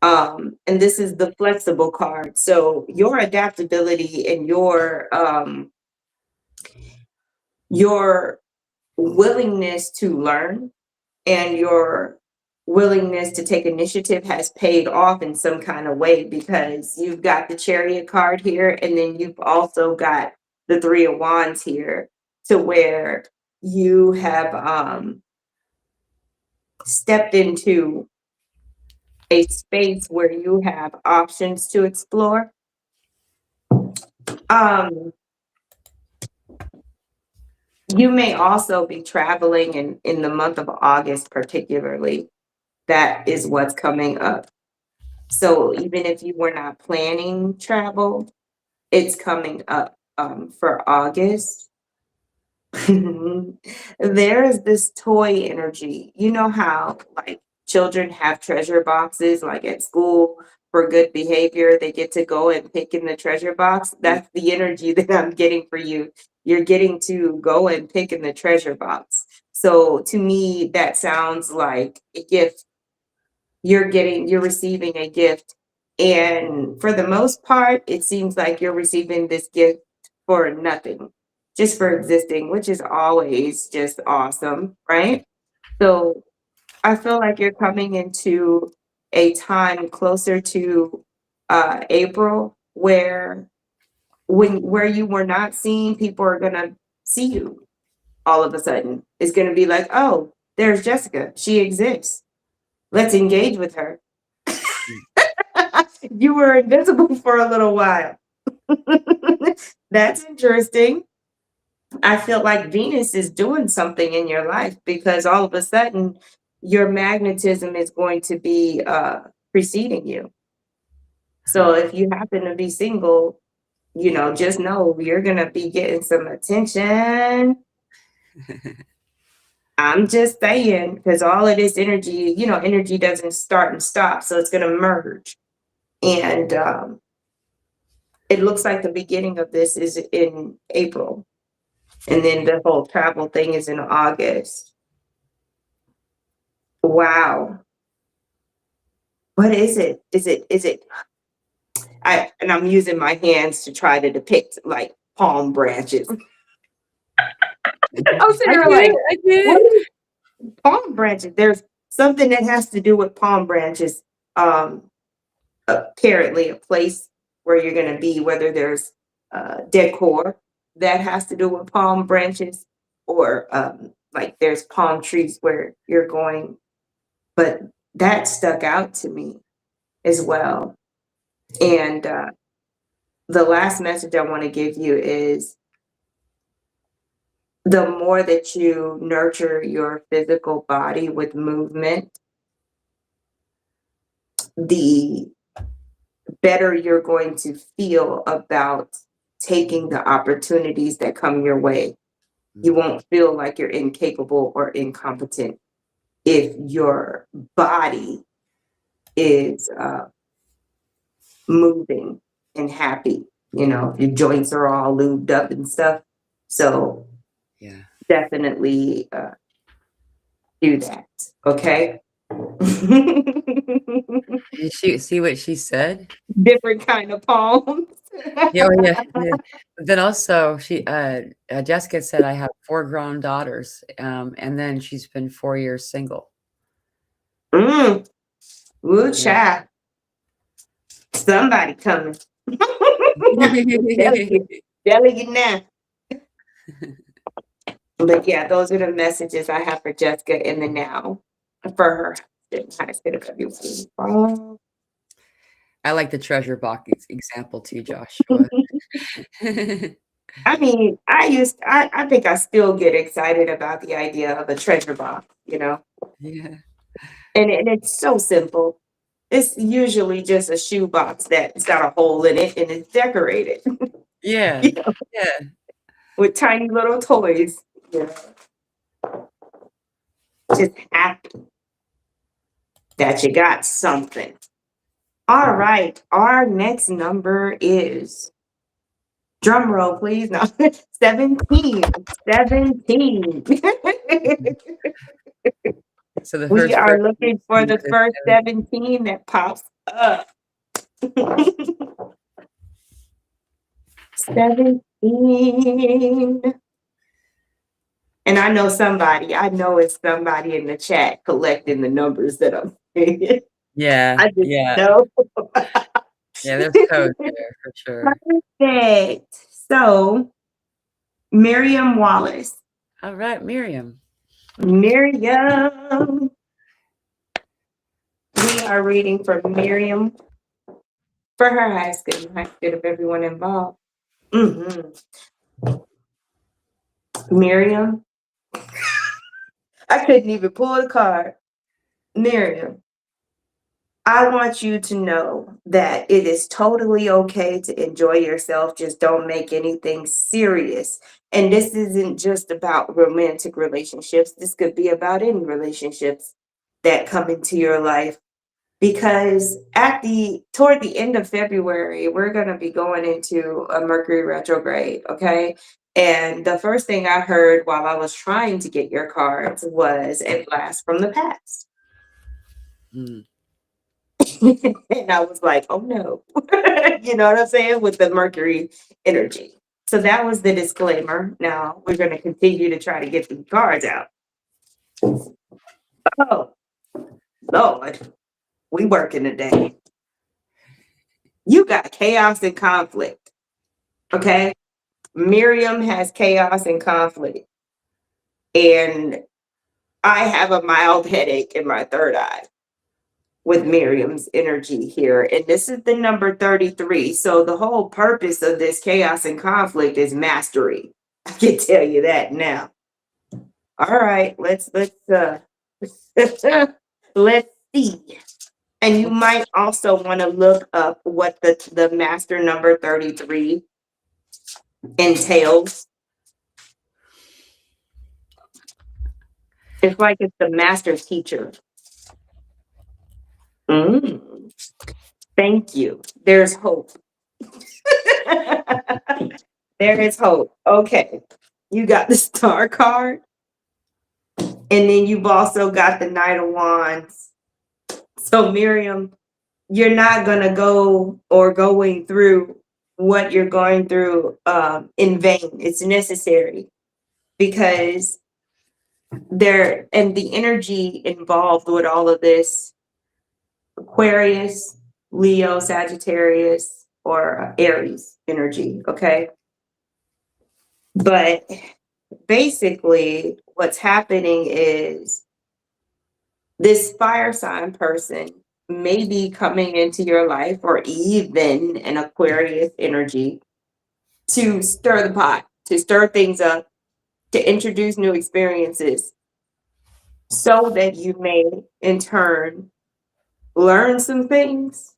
And this is the flexible card. So your adaptability and your willingness to learn and your willingness to take initiative has paid off in some kind of way, because you've got the chariot card here, and then you've also got the three of wands here, to where you have stepped into a space where you have options to explore. um you may also be traveling in the month of August, particularly. That is what's coming up. So even if you were not planning travel, it's coming up for August. There is this toy energy. You know how, like, children have treasure boxes, like at school, for good behavior, they get to go and pick in the treasure box. That's the energy that I'm getting for you. You're getting to go and pick in the treasure box. So to me, that sounds like a gift. You're receiving a gift, and for the most part it seems like you're receiving this gift for nothing, just for existing, which is always just awesome, right? So I feel like you're coming into a time closer to April, where where you were not seen, people are gonna see you. All of a sudden it's gonna be like, oh, there's Jessica, she exists, let's engage with her. You were invisible for a little while. That's interesting. I feel like Venus is doing something in your life, because all of a sudden your magnetism is going to be preceding you. So if you happen to be single, just know you're going to be getting some attention. I'm just saying, because all of this energy, energy doesn't start and stop. So it's going to merge. And it looks like the beginning of this is in April. And then the whole travel thing is in August. Wow. What is it? Is it and I'm using my hands to try to depict like palm branches. I'm sitting I there get like, it. I get what it. is palm branches? There's something that has to do with palm branches. Um, Apparently a place where you're going to be, whether there's decor that has to do with palm branches, or like there's palm trees where you're going. But that stuck out to me as well. And the last message I want to give you is, the more that you nurture your physical body with movement, the better you're going to feel about taking the opportunities that come your way. You won't feel like you're incapable or incompetent if your body is moving and happy. Your joints are all lubed up and stuff. So Yeah. definitely do that. Okay. Did she see what she said? Different kind of palms. Yeah, oh, yeah, yeah. But then also Jessica said, "I have 4 grown daughters," and then she's been 4 years single. Mm, woo Yeah. child. Somebody coming. telling you, telling you now. But yeah, those are the messages I have for Jessica in the now, for her husband, February. Oh. I like the treasure box example too, Joshua. I mean, I think I still get excited about the idea of a treasure box. Yeah. And it's so simple. It's usually just a shoe box that's got a hole in it and it's decorated, Yeah. you know, Yeah. with tiny little toys. Just happy that you got something. All right. Our next number is, drum roll, please. No, 17. 17. So the We first are person looking for number the is first 7. 17 that pops up. 17. And I know it's somebody in the chat collecting the numbers that I'm saying. Yeah, I just yeah, know. yeah, there's code there for sure. Perfect. So, Miriam Wallace. All right, Miriam. Miriam. We are reading for Miriam for her high school of everyone involved. hmm Miriam, I couldn't even pull the card. Miriam, I want you to know that it is totally okay to enjoy yourself. Just don't make anything serious. And this isn't just about romantic relationships. This could be about any relationships that come into your life. Because toward the end of February, we're going to be going into a Mercury retrograde, okay? And the first thing I heard while I was trying to get your cards was a blast from the past. Mm. And I was like, oh no. You know what I'm saying? With the Mercury energy. So that was the disclaimer. Now we're going to continue to try to get the cards out. Oh, Lord, we working today. You got chaos and conflict. Okay. Miriam has chaos and conflict. And I have a mild headache in my third eye with Miriam's energy here. And this is the number 33. So the whole purpose of this chaos and conflict is mastery. I can tell you that now. All right, let's let's see. And you might also want to look up what the master number 33 entails. It's like it's the master teacher. Mm, thank you. There's hope. There is hope. Okay. You got the star card, and then you've also got the Knight of Wands. So, Miriam, you're not going to go or going through what you're going through in vain. It's necessary because there, and the energy involved with all of this, Aquarius, Leo, Sagittarius, or Aries energy. Okay. But basically, what's happening is this fire sign person may be coming into your life, or even an Aquarius energy, to stir the pot, to stir things up, to introduce new experiences, so that you may, in turn, learn some things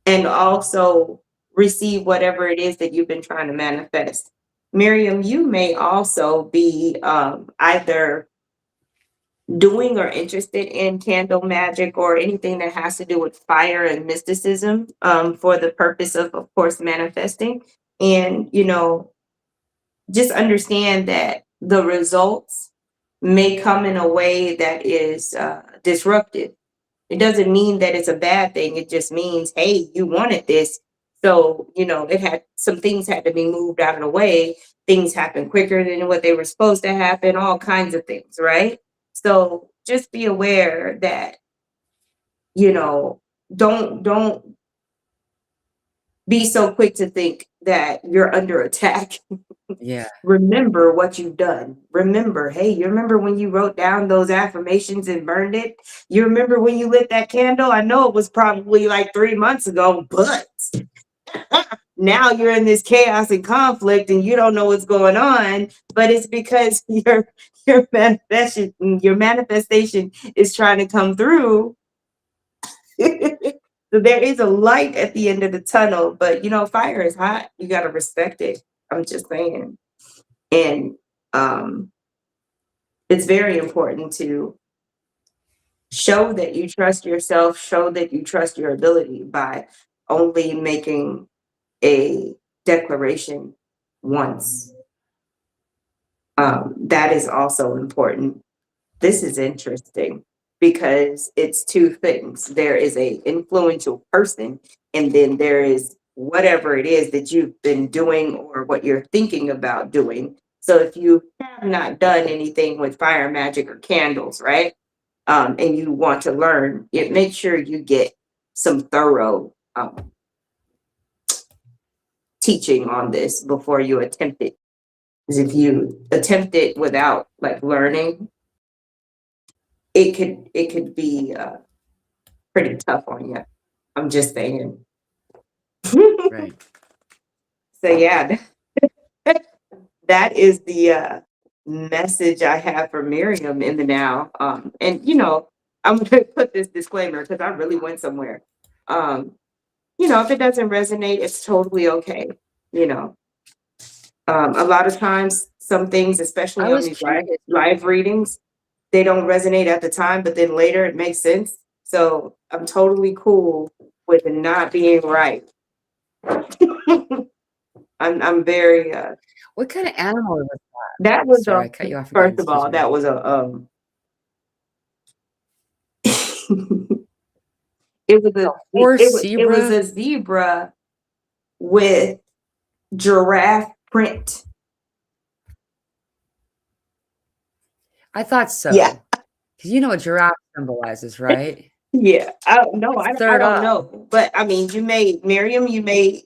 and also receive whatever it is that you've been trying to manifest. Miriam, you may also be either doing or interested in candle magic or anything that has to do with fire and mysticism, for the purpose of course, manifesting. And, just understand that the results may come in a way that is disruptive. It doesn't mean that it's a bad thing. It just means, hey, you wanted this. So, some things had to be moved out of the way. Things happen quicker than what they were supposed to happen, all kinds of things, right? So just be aware that, don't be so quick to think that you're under attack. Yeah. Remember what you've done. Remember, hey, you remember when you wrote down those affirmations and burned it? You remember when you lit that candle? I know it was probably like 3 months ago, but now you're in this chaos and conflict and you don't know what's going on, but it's because your manifestation is trying to come through. So there is a light at the end of the tunnel, but fire is hot. You got to respect it. I'm just saying. And it's very important to Show that you trust yourself, show that you trust your ability by only making a declaration once. That is also important. This is interesting because it's two things. There is a influential person, and then there is whatever it is that you've been doing or what you're thinking about doing. So if you have not done anything with fire magic or candles, right? And you want to learn, it make sure you get some thorough teaching on this before you attempt it. Because if you attempt it without like learning, it could be pretty tough on you. I'm just saying. Right. So yeah, that is the message I have for Miriam in the now. And I'm gonna put this disclaimer because I really went somewhere. Um, if it doesn't resonate, it's totally okay. You know, a lot of times, some things, I especially on was these curious. live readings, they don't resonate at the time, but then later it makes sense. So I'm totally cool with it not being right. I'm very What kind of animal was that that? was Sorry, I cut you off again. first of Excuse all, me. that was a it was a Horse, it was zebra? a zebra with giraffe print. I thought Yeah. so. Because you know what giraffe symbolizes, right? Yeah. No, It's I third don't up. know. But I mean, Miriam, you may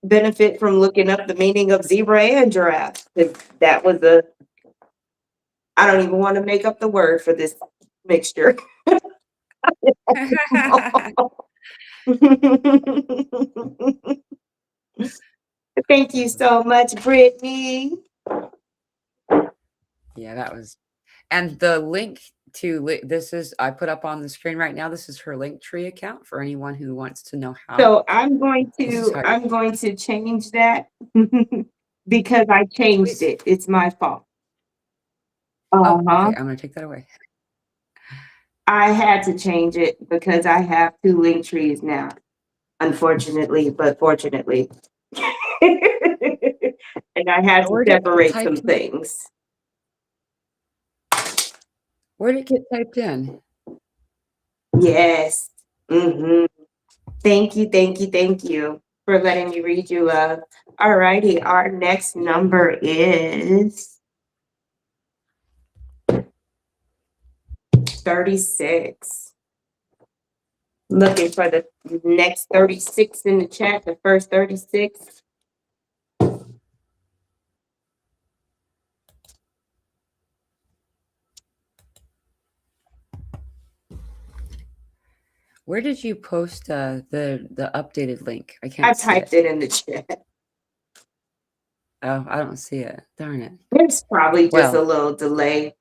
benefit from looking up the meaning of zebra and giraffe. 'Cause that was I don't even want to make up the word for this mixture. Thank you so much, Brittany. Yeah, that was. And the link to this is I put up on the screen right now. This is her Linktree account for anyone who wants to know how. So I'm going This is to how you I'm going to change that because I changed please. it. It's my fault. Oh, Uh-huh. okay. I'm gonna take that away. I had to change it because I have two link trees now, unfortunately, but fortunately. And I had Now, to where did it get separate some typed in? things. Where did it get typed in? Yes. Hmm. Thank you, thank you, thank you for letting me read you, love. All righty, our next number is 36. Looking for the next 36 in the chat, the first 36. Where did you post the updated link? I I can't see typed it. it in the chat. Oh, I don't see it. Darn it. There's probably just a Well, little delay.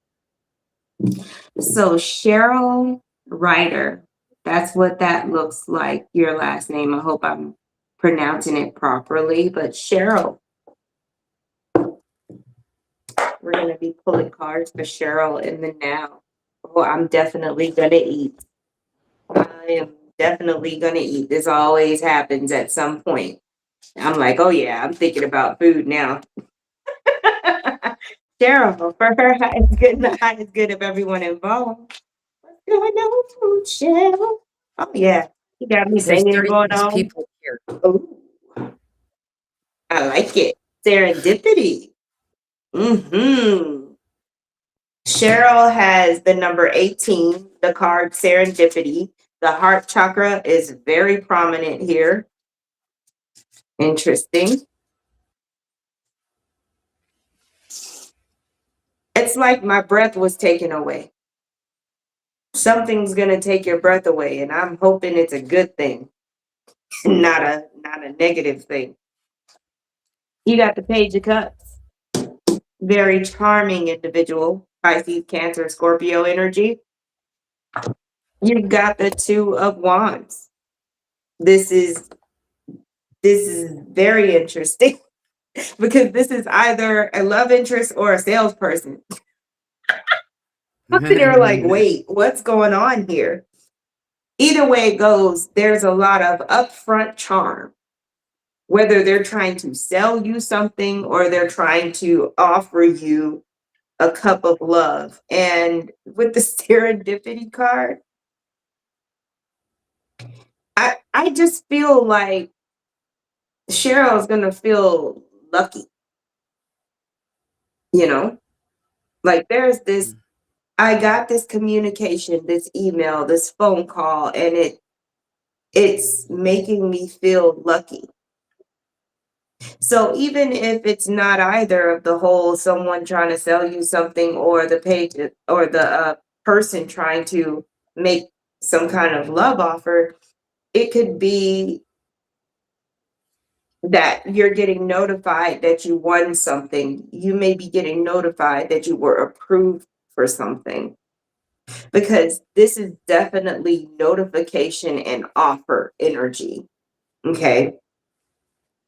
So Cheryl Ryder, that's what that looks like, your last name. I hope I'm pronouncing it properly, but Cheryl, we're going to be pulling cards for Cheryl in the now. Oh, I'm definitely going to eat. I am definitely going to eat. This always happens at some point. I'm like, oh yeah, I'm thinking about food now. Cheryl, for her highest good, the highest good of everyone involved. What's going on, Cheryl? Oh yeah, you got me there's singing going 36 on. people here. Oh, I like it. Serendipity. Mm-hmm. Cheryl has the number 18, the card Serendipity. The heart chakra is very prominent here. Interesting. It's like my breath was taken away. Something's gonna take your breath away, and I'm hoping it's a good thing, not a negative thing. You got the Page of Cups. Very charming individual. Pisces, Cancer, Scorpio energy. You've got the Two of Wands. This is very interesting because this is either a love interest or a salesperson. I'm sitting there like, wait, what's going on here? Either way it goes, there's a lot of upfront charm, whether they're trying to sell you something or they're trying to offer you a cup of love. And with the serendipity card, I just feel like Cheryl's gonna feel lucky, you know? Like there's this, I got this communication, this email, this phone call, and it's making me feel lucky. So even if it's not either of the whole someone trying to sell you something or the page or the person trying to make some kind of love offer, it could be that you're getting notified that you won something. You may be getting notified that you were approved for something because this is definitely notification and offer energy. Okay.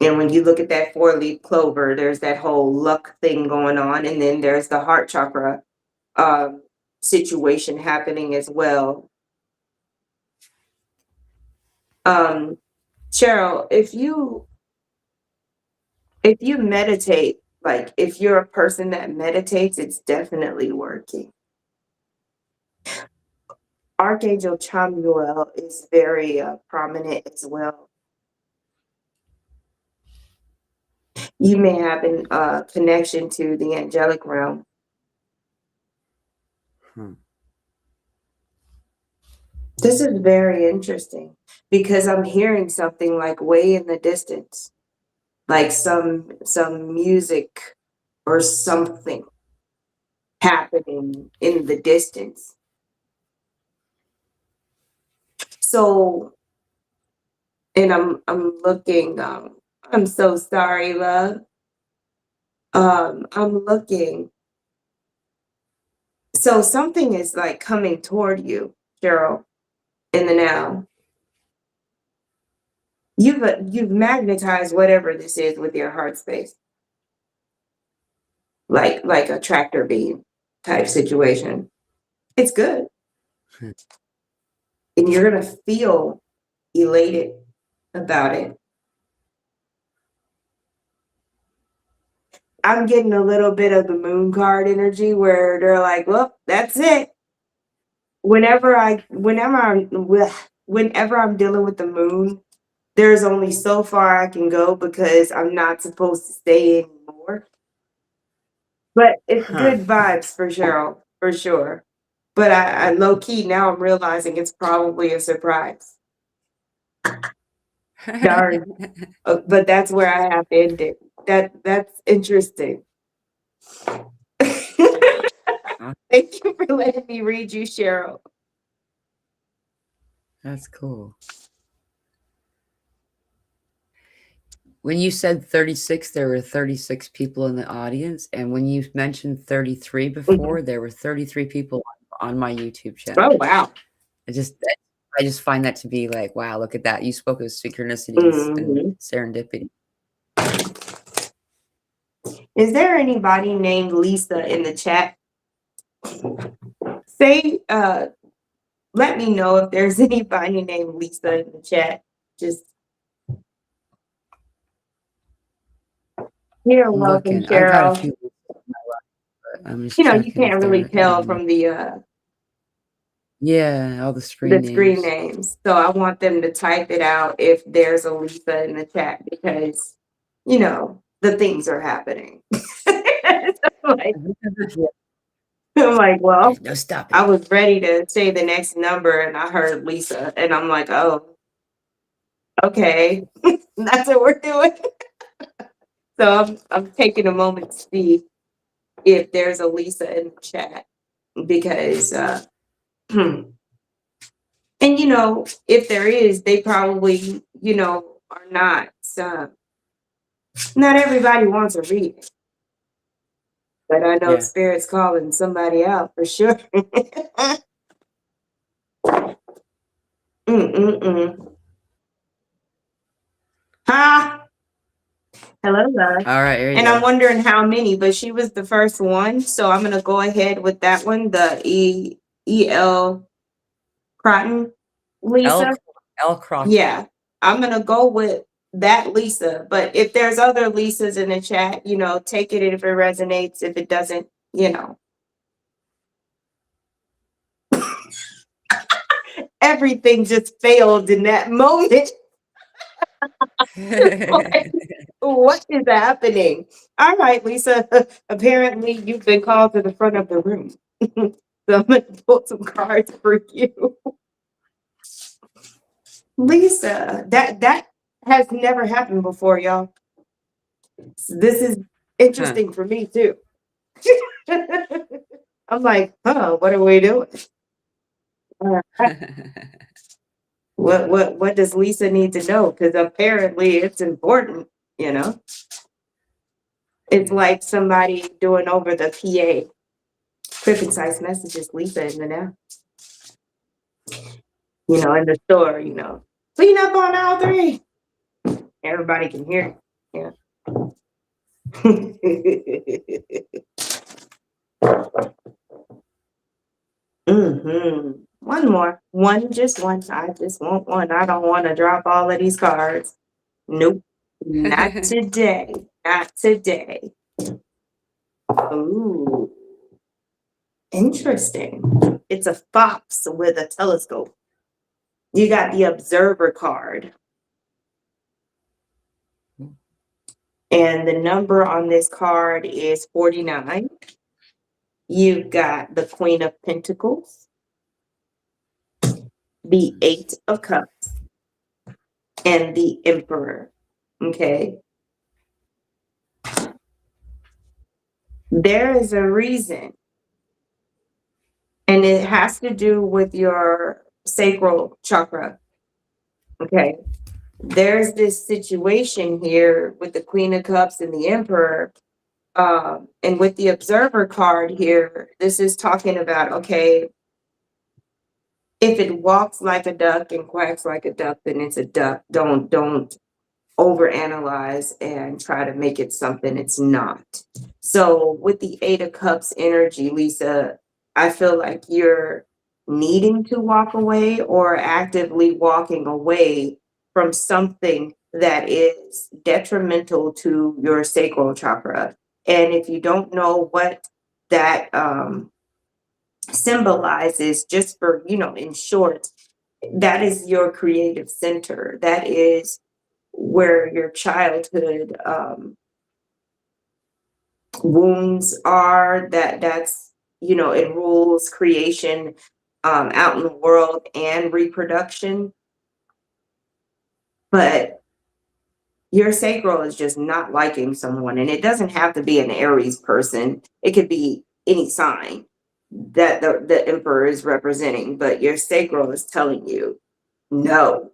And when you look at that four-leaf clover, there's that whole luck thing going on. And then there's the heart chakra um, situation happening as well. Um, Cheryl, if you meditate, like if you're a person that meditates, it's definitely working. Archangel Chamuel is very prominent as well. You may have a connection to the angelic realm. Hmm. This is very interesting because I'm hearing something like way in the distance, like some music or something happening in the distance. So, and I'm looking. I'm so sorry, love. I'm looking. So something is like coming toward you, Cheryl, in the now. You've magnetized whatever this is with your heart space, like a tractor beam type situation. It's good, and you're gonna feel elated about it. I'm getting a little bit of the moon card energy where they're like, "Well, that's it." Whenever I'm dealing with the moon, there's only so far I can go because I'm not supposed to stay anymore. But it's Huh. good vibes for Cheryl, for sure. But I low key now I'm realizing it's probably a surprise. Darn. But that's where I have to end it. That's interesting. Thank you for letting me read you, Cheryl. That's cool. When you said 36, there were 36 people in the audience, and when you mentioned 33 Mhm. before, there were 33 people on my YouTube Oh channel. wow. I just find that to be like, wow, look at that. You spoke of synchronicities and Mhm. serendipity. Is there anybody named Lisa in the chat? Say, let me know if there's anybody named Lisa in the chat. Just you're I'm welcome, looking. I've had a Cheryl. few, but I'm just You checking if can't really there are tell any more. from Yeah, all the screen the screen names. names. So I want them to type it out if there's a Lisa in the chat because the things are happening. So, I'm like, well, There's no stopping I it. was ready to say the next number and I heard Lisa and I'm like, oh, okay. That's what we're doing. So I'm taking a moment to see if there's a Lisa in the chat because and if there is, they probably, are not not everybody wants a reading, but I know Yeah. spirit's calling somebody out for sure. Mm-mm-mm. Ha! Hello, love. All right, here you And I'm go. wondering how many, but she was the first one, so I'm gonna go ahead with that one, the E.L. Croton, L Lisa. L Crotton. Yeah, I'm gonna go with that Lisa. But if there's other Lisas in the chat, take it if it resonates. If it doesn't, everything just failed in that moment. Like, what is happening? All right, Lisa. Apparently, you've been called to the front of the room. So I'm gonna pull some cards for you, Lisa. That has never happened before, y'all. This is Huh. interesting for me too. I'm like, what are we doing? Uh, what does Lisa need to know? Because apparently it's important, you know. It's like somebody doing over the PA. Quick concise messages, Lisa in the now. In the store, clean up on aisle 3. Everybody can hear it. Yeah. One more. One, just one. I just want one. I don't want to drop all of these cards. Nope. Not today. Not today. Ooh. Interesting. It's a fox with a telescope. You got the observer card. And the number on this card is 49. You've got the Queen of Pentacles, the Eight of Cups, and the Emperor. Okay. There is a reason, and it has to do with your sacral chakra. Okay. There's this situation here with the Queen of Cups and the Emperor. And with the Observer card here, this is talking about, okay, if it walks like a duck and quacks like a duck, then it's a duck. Don't overanalyze and try to make it something it's not. So with the Eight of Cups energy, Lisa, I feel like you're needing to walk away or actively walking away from something that is detrimental to your sacral chakra. And if you don't know what that symbolizes, just for, in short, that is your creative center. That is where your childhood wounds are. That's it rules creation out in the world and reproduction. But your sacral is just not liking someone, and it doesn't have to be an Aries person. It could be any sign that the emperor is representing, but your sacral is telling you no.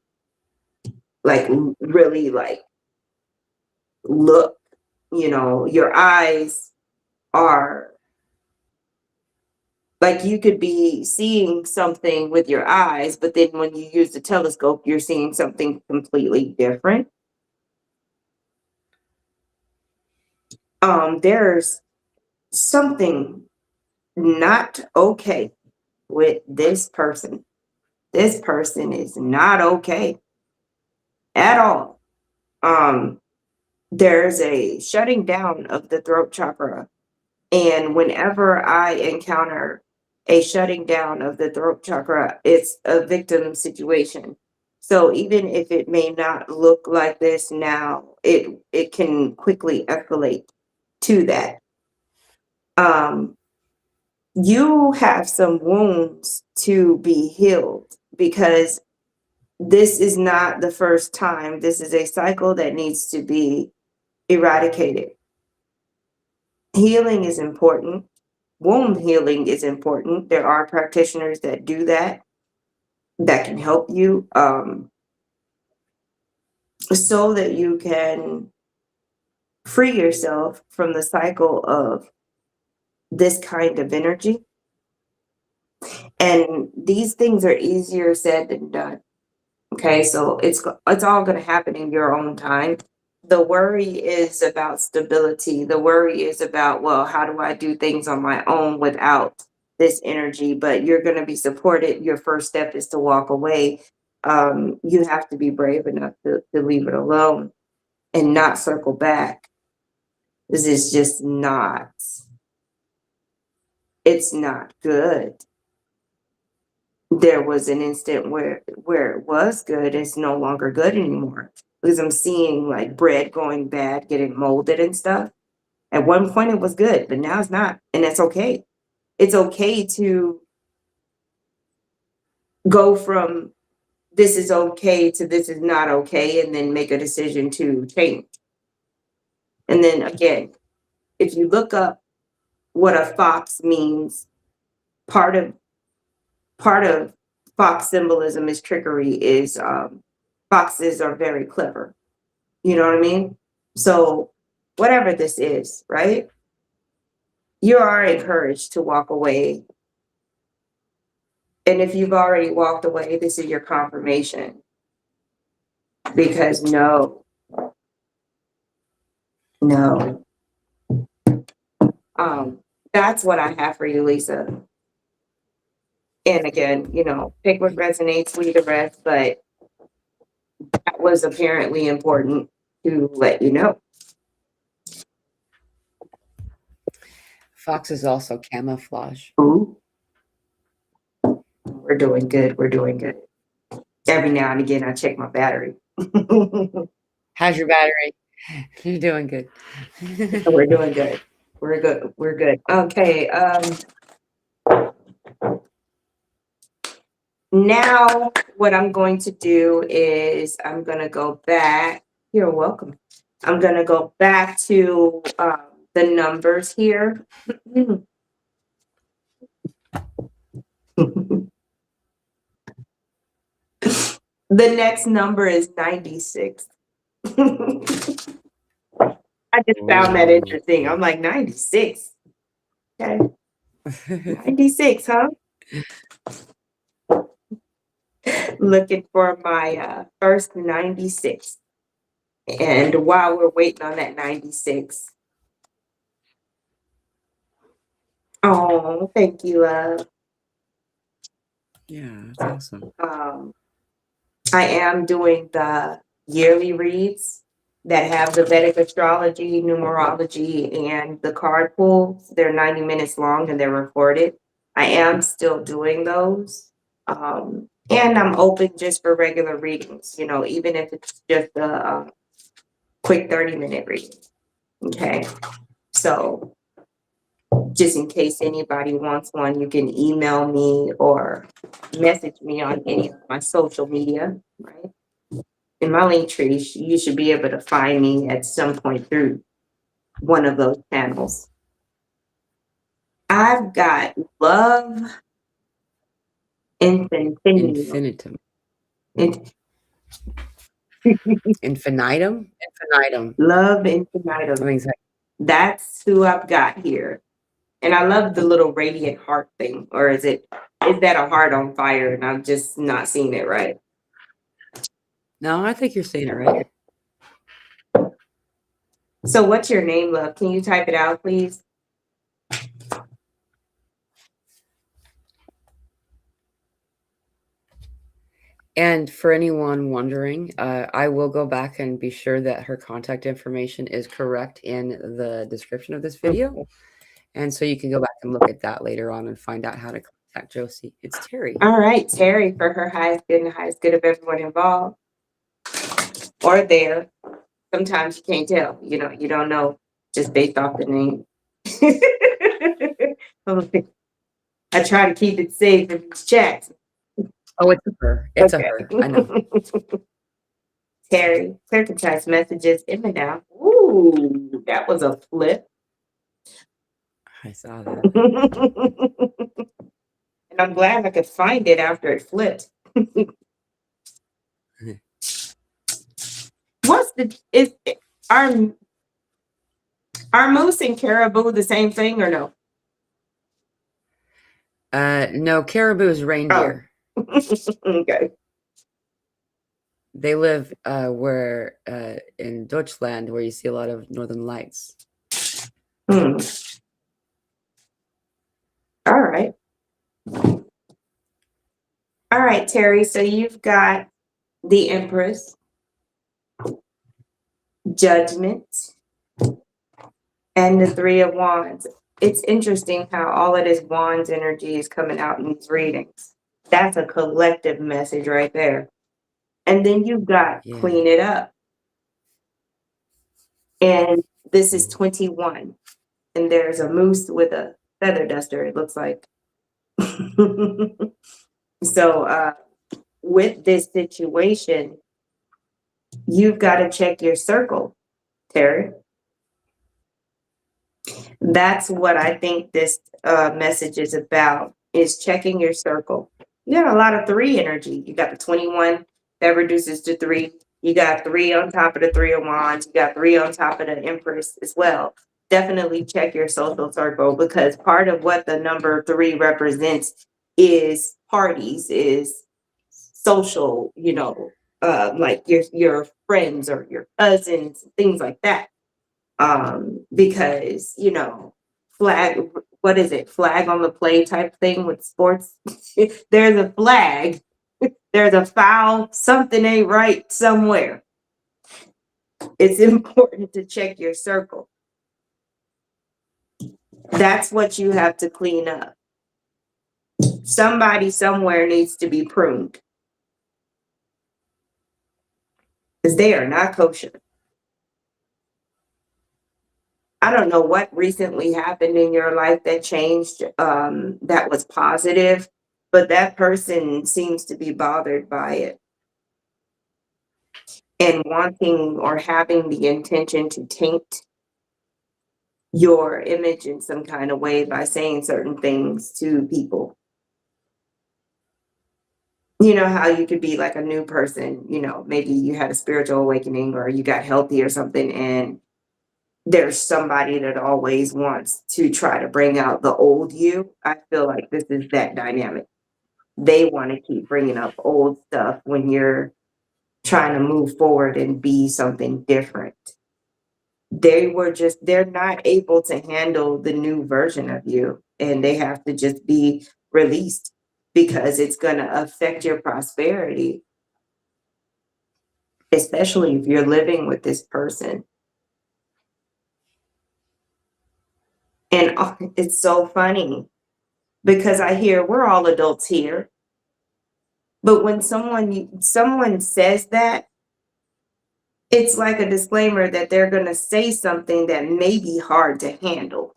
Like, really, like, look, your eyes are like, you could be seeing something with your eyes, but then when you use the telescope, you're seeing something completely different. There's something not okay with this person. This person is not okay at all. There's a shutting down of the throat chakra. And whenever I encounter a shutting down of the throat chakra, it's a victim situation. So even if it may not look like this now, it can quickly escalate to that. You have some wounds to be healed, because this is not the first time. This is a cycle that needs to be eradicated. Healing is important. Wound healing is important. There are practitioners that do that can help you, so that you can free yourself from the cycle of this kind of energy. And these things are easier said than done. Okay, so it's all going to happen in your own time. The worry is about stability. The worry is about, well, how do I do things on my own without this energy? But you're going to be supported. Your first step is to walk away. You have to be brave enough to leave it alone and not circle back. This is just not, it's not good. There was an instant where it was good, it's no longer good anymore. Because I'm seeing like bread going bad, getting molded and stuff. At one point it was good, but now it's not, and that's okay. It's okay to go from this is okay to this is not okay, and then make a decision to change. And then again, if you look up what a fox means, part of part of fox symbolism is trickery. Is foxes are very clever. You know what I mean? So whatever this is, right? You are encouraged to walk away. And if you've already walked away, this is your confirmation. Because no, no. That's what I have for you, Lisa. And again, pick what resonates, leave the rest, but that was apparently important to let you know. Fox is also camouflage. Ooh. We're doing good. We're doing good. Every now and again, I check my battery. How's your battery? You're doing good. We're doing good. We're good. We're good. Okay. Now what I'm going to do is I'm going to go back. You're welcome. I'm going to go back to the numbers here. The next number is 96. I just found that interesting. I'm like, 96. Okay. 96, huh? Looking for my first 96. And while we're waiting on that 96. Oh, thank you, love. Yeah, that's awesome. I am doing the yearly reads that have the Vedic astrology, numerology, and the card pulls. They're 90 minutes long and they're recorded. I am still doing those. And I'm open just for regular readings, even if it's just a quick 30-minute reading. Okay. So just in case anybody wants one, you can email me or message me on any of my social media, right? In my link tree, you should be able to find me at some point through one of those channels. I've got love Infinitum. Infinitum? Infinitum. Love infinitum. That's who I've got here. And I love the little radiant heart thing. Or is that a heart on fire and I'm just not seeing it right? No, I think you're saying it right. So what's your name, love? Can you type it out, please? And for anyone wondering, I will go back and be sure that her contact information is correct in the description of this video. And so you can go back and look at that later on and find out how to contact Josie. It's Terry. All right, Terry, for her highest good and the highest good of everyone involved. Or there. Sometimes you can't tell. You don't know just based off the name. I try to keep it safe in these chats. Oh, it's a her. It's okay. A her. I know. Terry, clear concise messages in the now. Ooh, that was a flip. I saw that. And I'm glad I could find it after it flipped. Are moose and caribou the same thing or no? No, caribou is reindeer. Oh. Okay. They live where in Deutschland, where you see a lot of northern lights. Hmm. All right. All right, Terry. So you've got the Empress, Judgment, and the Three of Wands. It's interesting how all of this Wands energy is coming out in these readings. That's a collective message right there. And then you've got Yeah. Clean It Up. And this is 21. And there's a moose with a feather duster, it looks like. So with this situation, you've got to check your circle, Terry. That's what I think this message is about, is checking your circle. You got a lot of three energy. You got the 21 that reduces to three. You got three on top of the Three of Wands. You got three on top of the Empress as well. Definitely check your social circle, because part of what the number three represents is parties, is social, like your friends or your cousins, things like that. Because flag, what is it, flag on the play type thing with sports. There's a flag, there's a foul, something ain't right somewhere. It's important to check your circle. That's what you have to clean up. Somebody somewhere needs to be pruned, because they are not kosher. I don't know what recently happened in your life that changed, that was positive, but that person seems to be bothered by it and wanting or having the intention to taint your image in some kind of way by saying certain things to people. You know how you could be like a new person, maybe you had a spiritual awakening or you got healthy or something, and there's somebody that always wants to try to bring out the old you. I feel like this is that dynamic. They want to keep bringing up old stuff when you're trying to move forward and be something different. They're not able to handle the new version of you, and they have to just be released, because it's going to affect your prosperity, especially if you're living with this person. And it's so funny, because I hear we're all adults here. But when someone says that, it's like a disclaimer that they're going to say something that may be hard to handle.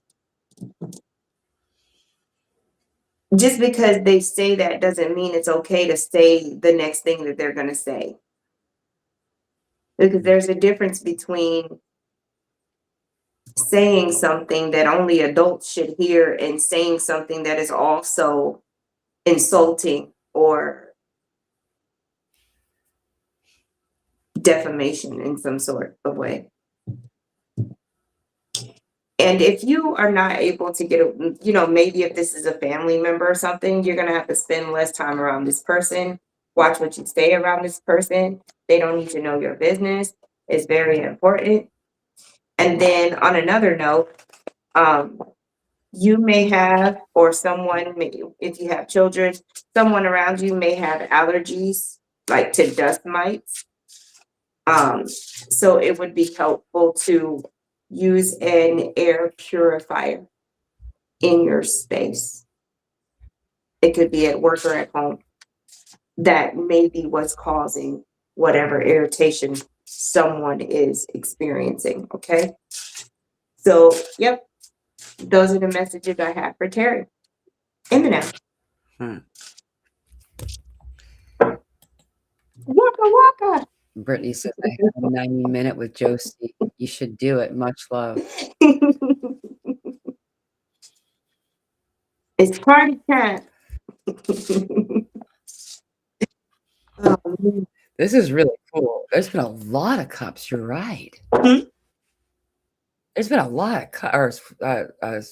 Just because they say that doesn't mean it's okay to say the next thing that they're going to say. Because there's a difference between saying something that only adults should hear and saying something that is also insulting or defamation in some sort of way. And if you are not able to maybe if this is a family member or something, you're going to have to spend less time around this person. Watch what you say around this person. They don't need to know your business. It's very important. And then on another note, you may have, or someone may, if you have children, someone around you may have allergies, like to dust mites. So it would be helpful to use an air purifier in your space. It could be at work or at home. That may be what's causing whatever irritation someone is experiencing. Okay. So, yep, those are the messages I have for Terry. In the now. Waka waka. Brittany says, I have a 90-minute with Josie. You should do it. Much love. It's party time. This is really cool. There's been a lot of cups. You're right. There's been a lot of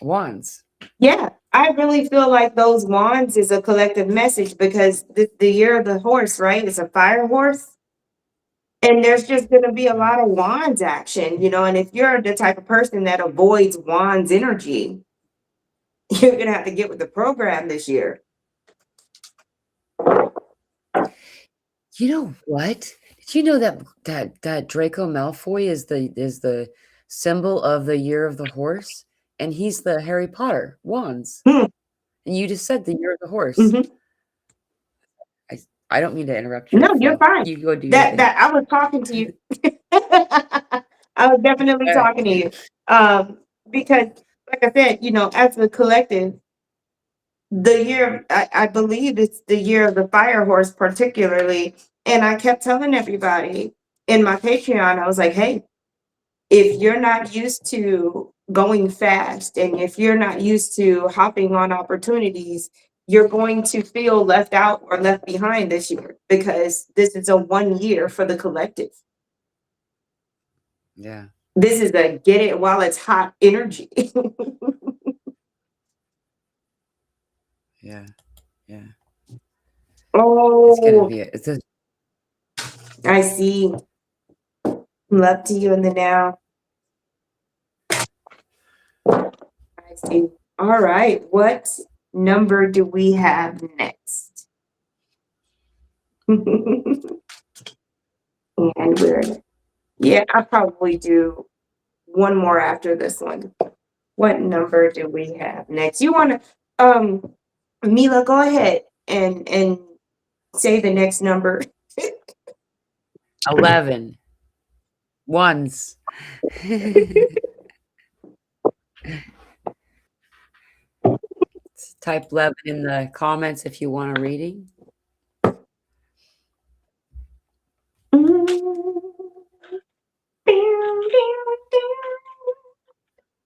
wands. Yeah, I really feel like those wands is a collective message, because the year of the horse, right? It's a fire horse. And there's just going to be a lot of wands action, and if you're the type of person that avoids wands energy, you're going to have to get with the program this year. You know what? Did you know that Draco Malfoy is the symbol of the year of the horse, and he's the Harry Potter wands. Hmm. And you just said the year of the horse. Mhm. I I don't mean to interrupt your No, you're flow. fine. You go do your That thing. that I was talking to you. I was definitely talking to you. Because like I said, as a collective, the year I believe it's the year of the fire horse particularly. And I kept telling everybody in my Patreon, I was like, hey, if you're not used to going fast and if you're not used to hopping on opportunities, you're going to feel left out or left behind this year because this is a 1 year for the collective. Yeah. This is a get it while it's hot energy. Yeah. Yeah. It's gonna Oh, be it's a I see. Love to you in the now. I see. All right. What number do we have next? And I'll probably do one more after this one. What number do we have next? You want to, Mila, go ahead and say the next number. 11 ones. Type 11 in the comments if you want a reading.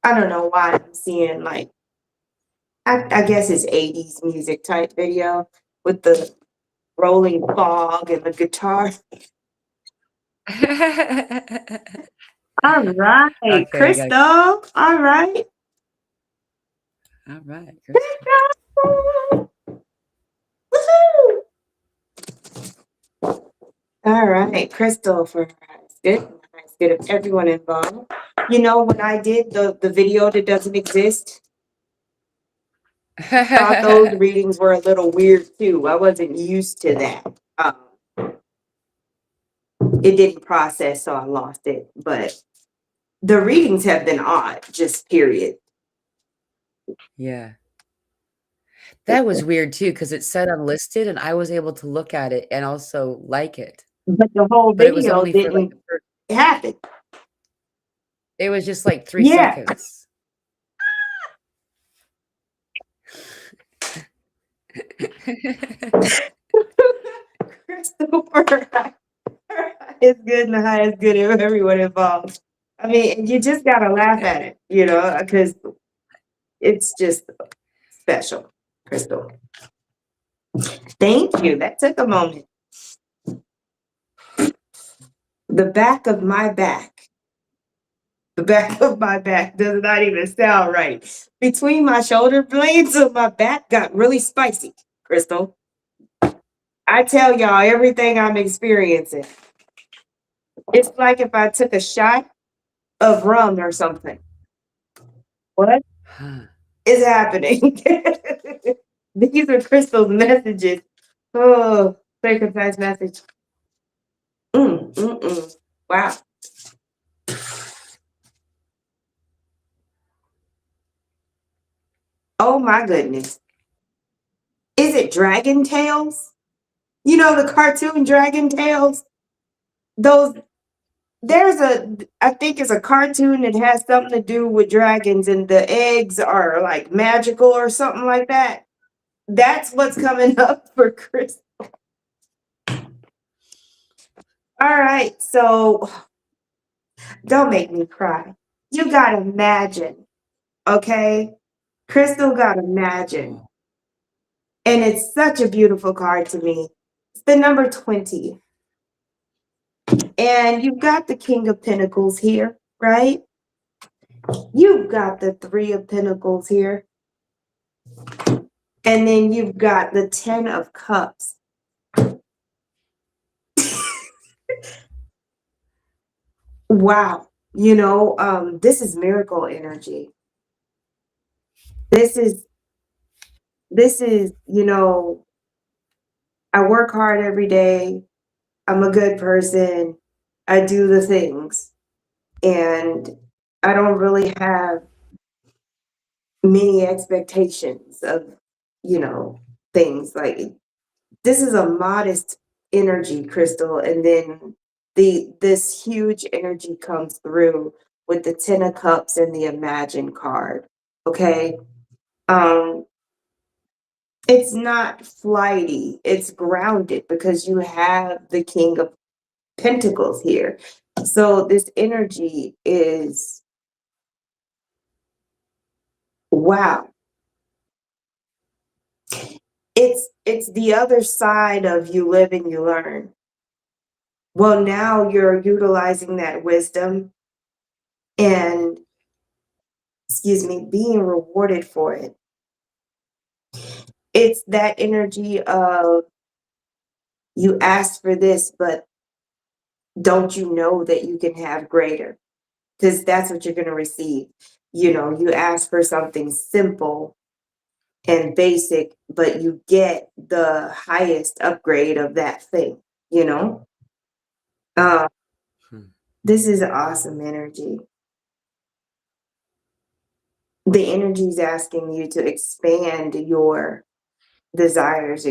I don't know why I'm seeing like I guess it's 80s music type video with the rolling fog and the guitar. All right, Okay, I got Crystal. All right. all right, Crystal. Woohoo! All right, Crystal for highest good of everyone involved. When I did the video that doesn't exist, thought those readings were a little weird too. I wasn't used to that. It didn't process, so I lost it. But the readings have been odd, just period. Yeah. That was weird too because it said unlisted, and I was able to look at it and also like it, But the whole but it was video only for, like, didn't the first happen. it was just, like, 3 Yeah. seconds. Christopher is good and the highest good of everyone involved. I mean, you just gotta laugh at it, because it's just special, Crystal. Thank you. That took a moment. The back of my back. The back of my back does not even sound right. Between my shoulder blades of my back got really spicy, Crystal. I tell y'all everything I'm experiencing. It's like if I took a shot of rum or something. What Huh. is happening? These are Crystal's messages. Oh, circumcised message. Wow. Oh my goodness. Is it Dragon Tales? You know the cartoon Dragon Tales? Those I think it's a cartoon that has something to do with dragons and the eggs are like magical or something like that. That's what's coming up for Chris. All right, so don't make me cry. You gotta imagine, okay? Crystal got imagine. Oh. And it's such a beautiful card to me. It's the number 20. And you've got the King of Pentacles here, right? You've got the Three of Pentacles here. And then you've got the 10 of Cups. Wow. This is miracle energy. This is this is, I work hard every day. I'm a good person. I do the things. And I don't really have many expectations of, you know, things. Like, this is a modest energy, Crystal, and then this huge energy comes through with the 10 of cups and the imagine card. Okay. Um, it's not flighty, it's grounded because you have the king of pentacles here. So this energy is, wow. It's the other side of you live and you learn. Well, now you're utilizing that wisdom and, excuse me, being rewarded for it. It's that energy of, you asked for this, but don't you know that you can have greater? Because that's what you're going to receive. You ask for something simple and basic, but you get the highest upgrade of that thing, you know? Uh, Hmm. this is awesome energy. The energy is asking you to expand your desires,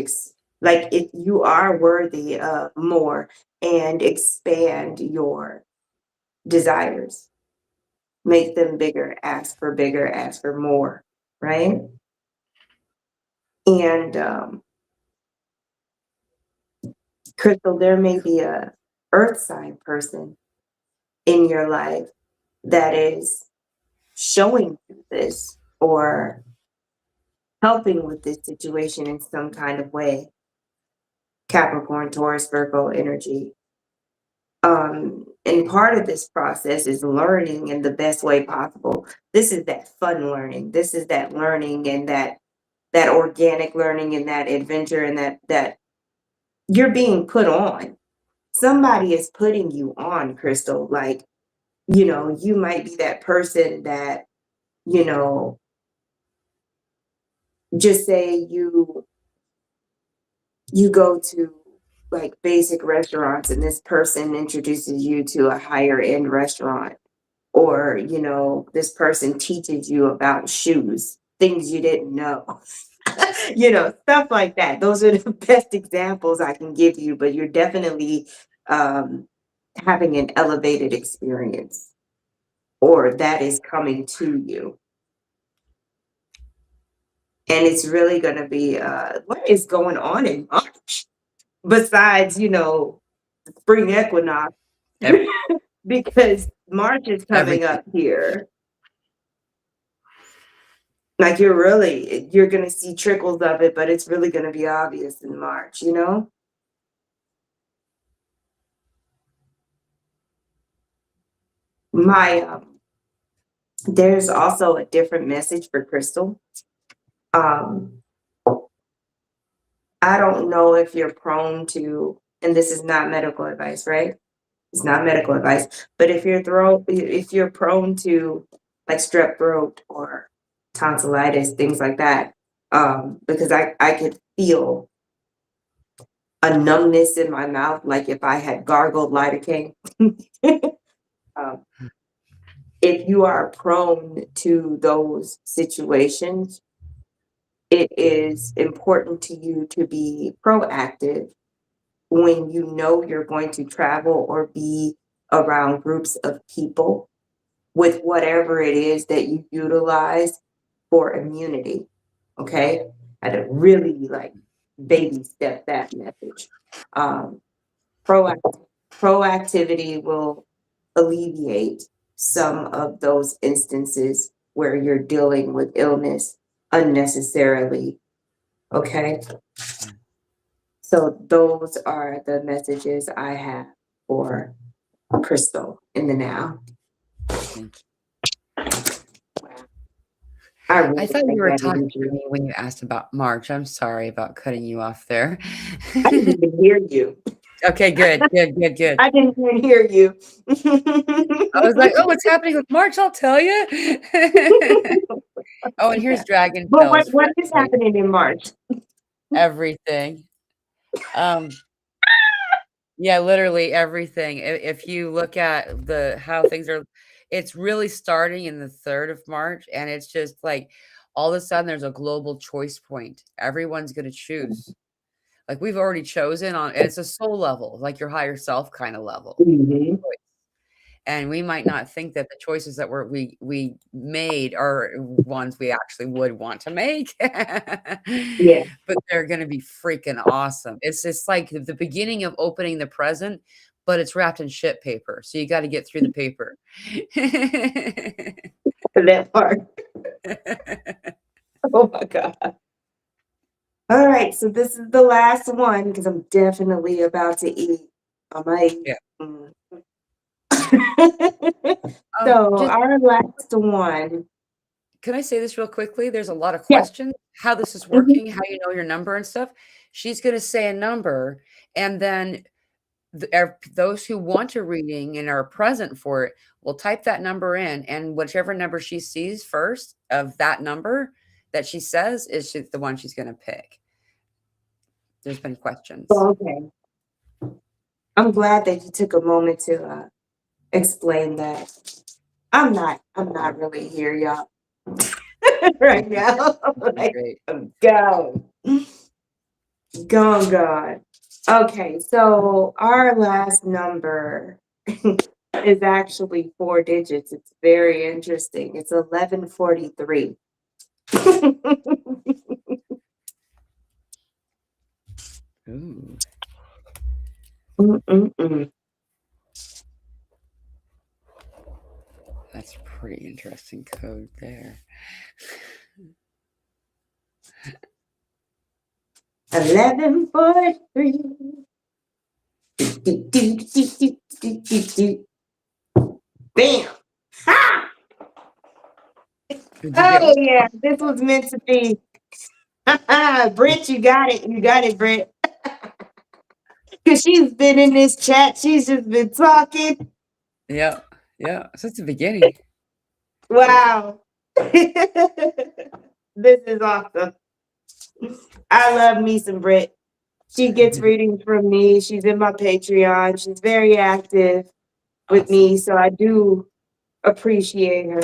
like, if you are worthy of more, and expand your desires, make them bigger, ask for more, right? And Crystal, there may be a earth sign person in your life that is showing you this or helping with this situation in some kind of way. Capricorn, Taurus, Virgo energy. And part of this process is learning in the best way possible. This is that fun learning. This is that learning and that organic learning and that adventure and that you're being put on. Somebody is putting you on, Crystal. Like, you might be that person that, you know, just say you go to like basic restaurants and this person introduces you to a higher end restaurant, or this person teaches you about shoes, things you didn't know. Stuff like that. Those are the best examples I can give you, but you're definitely um, having an elevated experience, or that is coming to you. And it's really going to be, what is going on in March besides, spring equinox, Yep. because March is coming Everything. up here. Like, you're going to see trickles of it, but it's really going to be obvious in March, My there's also a different message for Crystal. Um, I don't know if you're prone to, and this is not medical advice, right? It's not medical advice, but if you're prone to like strep throat or tonsillitis, things like that, because I could feel a numbness in my mouth, like if I had gargled lidocaine. um, if you are prone to those situations, it is important to you to be proactive when you know you're going to travel or be around groups of people with whatever it is that you utilize for immunity. Okay. I had to really like baby step that message. Um, proactivity will alleviate some of those instances where you're dealing with illness unnecessarily. Okay. So those are the messages I have for Crystal in the now. Thank you. I I really thought you like were that talking to energy. me when you asked about March. I'm sorry about cutting you off there. I didn't even hear you. Okay, good, good, good, good. I didn't even hear you. I was like, "Oh, what's happening with March? I'll tell you." Oh, and here's dragon But tails for what is everybody. happening in March? Everything. Um, yeah, literally everything. If you look at the how things are, it's really starting in the 3rd of March, and it's just like all of a sudden there's a global choice point. Everyone's gonna choose. Like we've already chosen on, and it's a soul level, like your higher self kind of level. Mhm. And we might not think that the choices that we made are ones we actually would want to make, Yeah. but they're gonna be freaking awesome. It's like the beginning of opening the present, but it's wrapped in shit paper, so you gotta get through the paper. That part. Oh my God. All right, so this is the last one because I'm definitely about to eat. I might. Yeah. Mm. Um, So just our last one. can I say this real quickly? There's a lot of Yeah. questions, how this is Mhm. working, how you know your number and stuff. She's gonna say a number, and then those who want a reading and are present for it will type that number in, and whichever number she sees first of that number that she says is the one she's going to pick. There's been questions. Okay. I'm glad that you took a moment to explain that. I'm not really here, y'all, right now. Like, Great. I'm gone. Gone, gone. Okay, so our last number is actually 4 digits. It's very interesting. It's 1143. Ooh, Mm-mm-mm. that's a pretty interesting code there. 1143. Bam! Ha! Did you get Oh one? yeah, this was meant to be. Britt, you got it. You got it, Britt. Because she's been in this chat. She's just been talking. Yeah, yeah. So it's the beginning. Wow. This is awesome. I love me some Britt. She gets readings from me. She's in my Patreon. She's very active with Awesome. me. So I do appreciate her.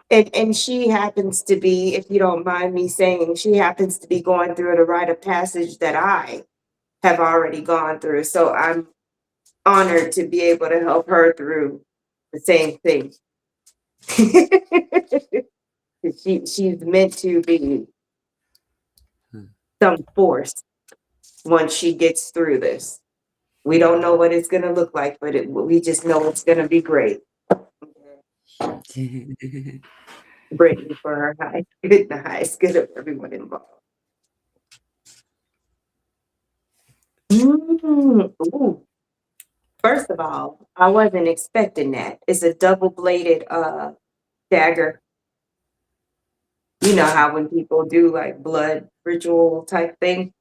And she happens to be, if you don't mind me saying, she happens to be going through the rite of passage that I have already gone through. So I'm honored to be able to help her through the same thing. She's meant to be Hmm. some force once she gets through this. We don't know what it's going to look like, but we just know it's going to be great. Brittany for her high, the highest good of everyone involved. Ooh. First of all, I wasn't expecting that. It's a double-bladed dagger. You know how when people do like blood ritual type thing?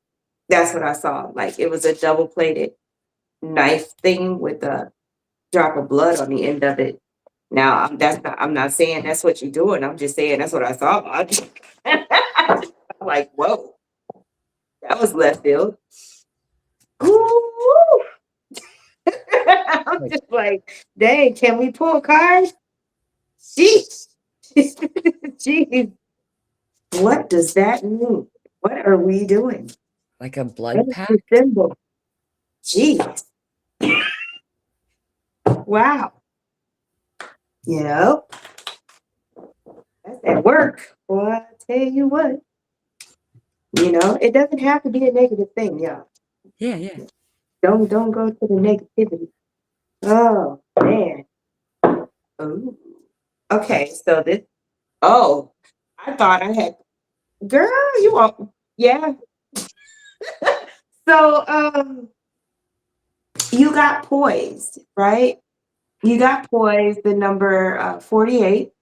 That's what I saw. Like it was a double-bladed knife thing with a drop of blood on the end of it. Now, I'm not saying that's what you're doing. I'm just saying that's what I saw. I'm like, whoa, that was left field. Ooh. I'm Like, just like, dang, can we pull cards? Jeez. Jeez. What does that mean? What are we doing? like a What blood is the pact? symbol? Jeez. Wow. You know, that's at work. Boy, I tell you what. You know, it doesn't have to be a negative thing, y'all. Yeah, yeah. Don't go to the negativity. Oh man. Ooh. Okay, so this. Oh, I thought I had. Girl, you are. Yeah. So you got poised, right? You got poised. The number 48.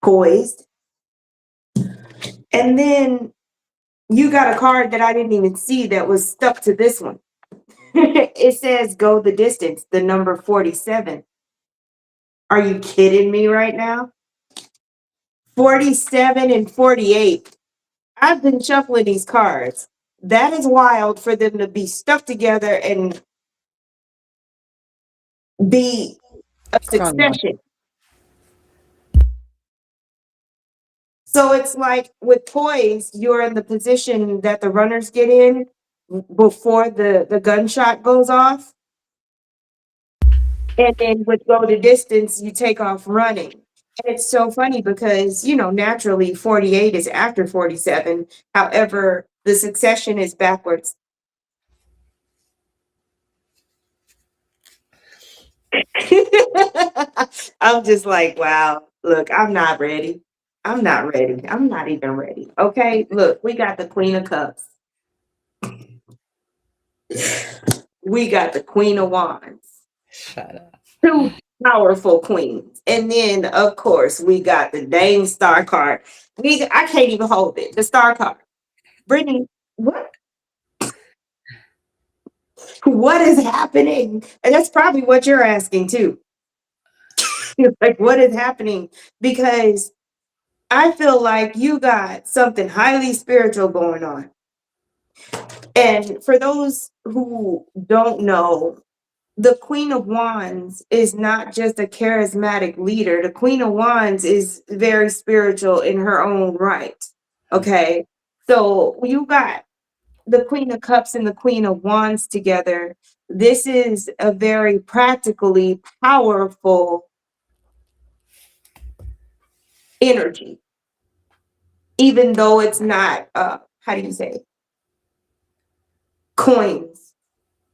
Poised, and then You got a card that I didn't even see that was stuck to this one. It says go the distance, the number 47. Are you kidding me right now? 47 and 48. I've been shuffling these cards. That is wild for them to be stuck together and be a Chronological. succession. So it's like with toys, you're in the position that the runners get in before the gunshot goes off. And then with go the distance, you take off running. And it's so funny because, naturally 48 is after 47. However, the succession is backwards. I'm just like, wow, look, I'm not ready. I'm not ready. I'm not even ready. Okay, look, we got the Queen of Cups. We got the Queen of Wands. Shut up. Two powerful queens. And then, of course, we got the dang star card. I can't even hold it. The star card. Brittany, what is happening? And that's probably what you're asking too. Like, what is happening? Because I feel like you got something highly spiritual going on. And for those who don't know, the Queen of Wands is not just a charismatic leader. The Queen of Wands is very spiritual in her own right. Okay. So you got the Queen of Cups and the Queen of Wands together. This is a very practically powerful energy, even though it's not, how do you say, coins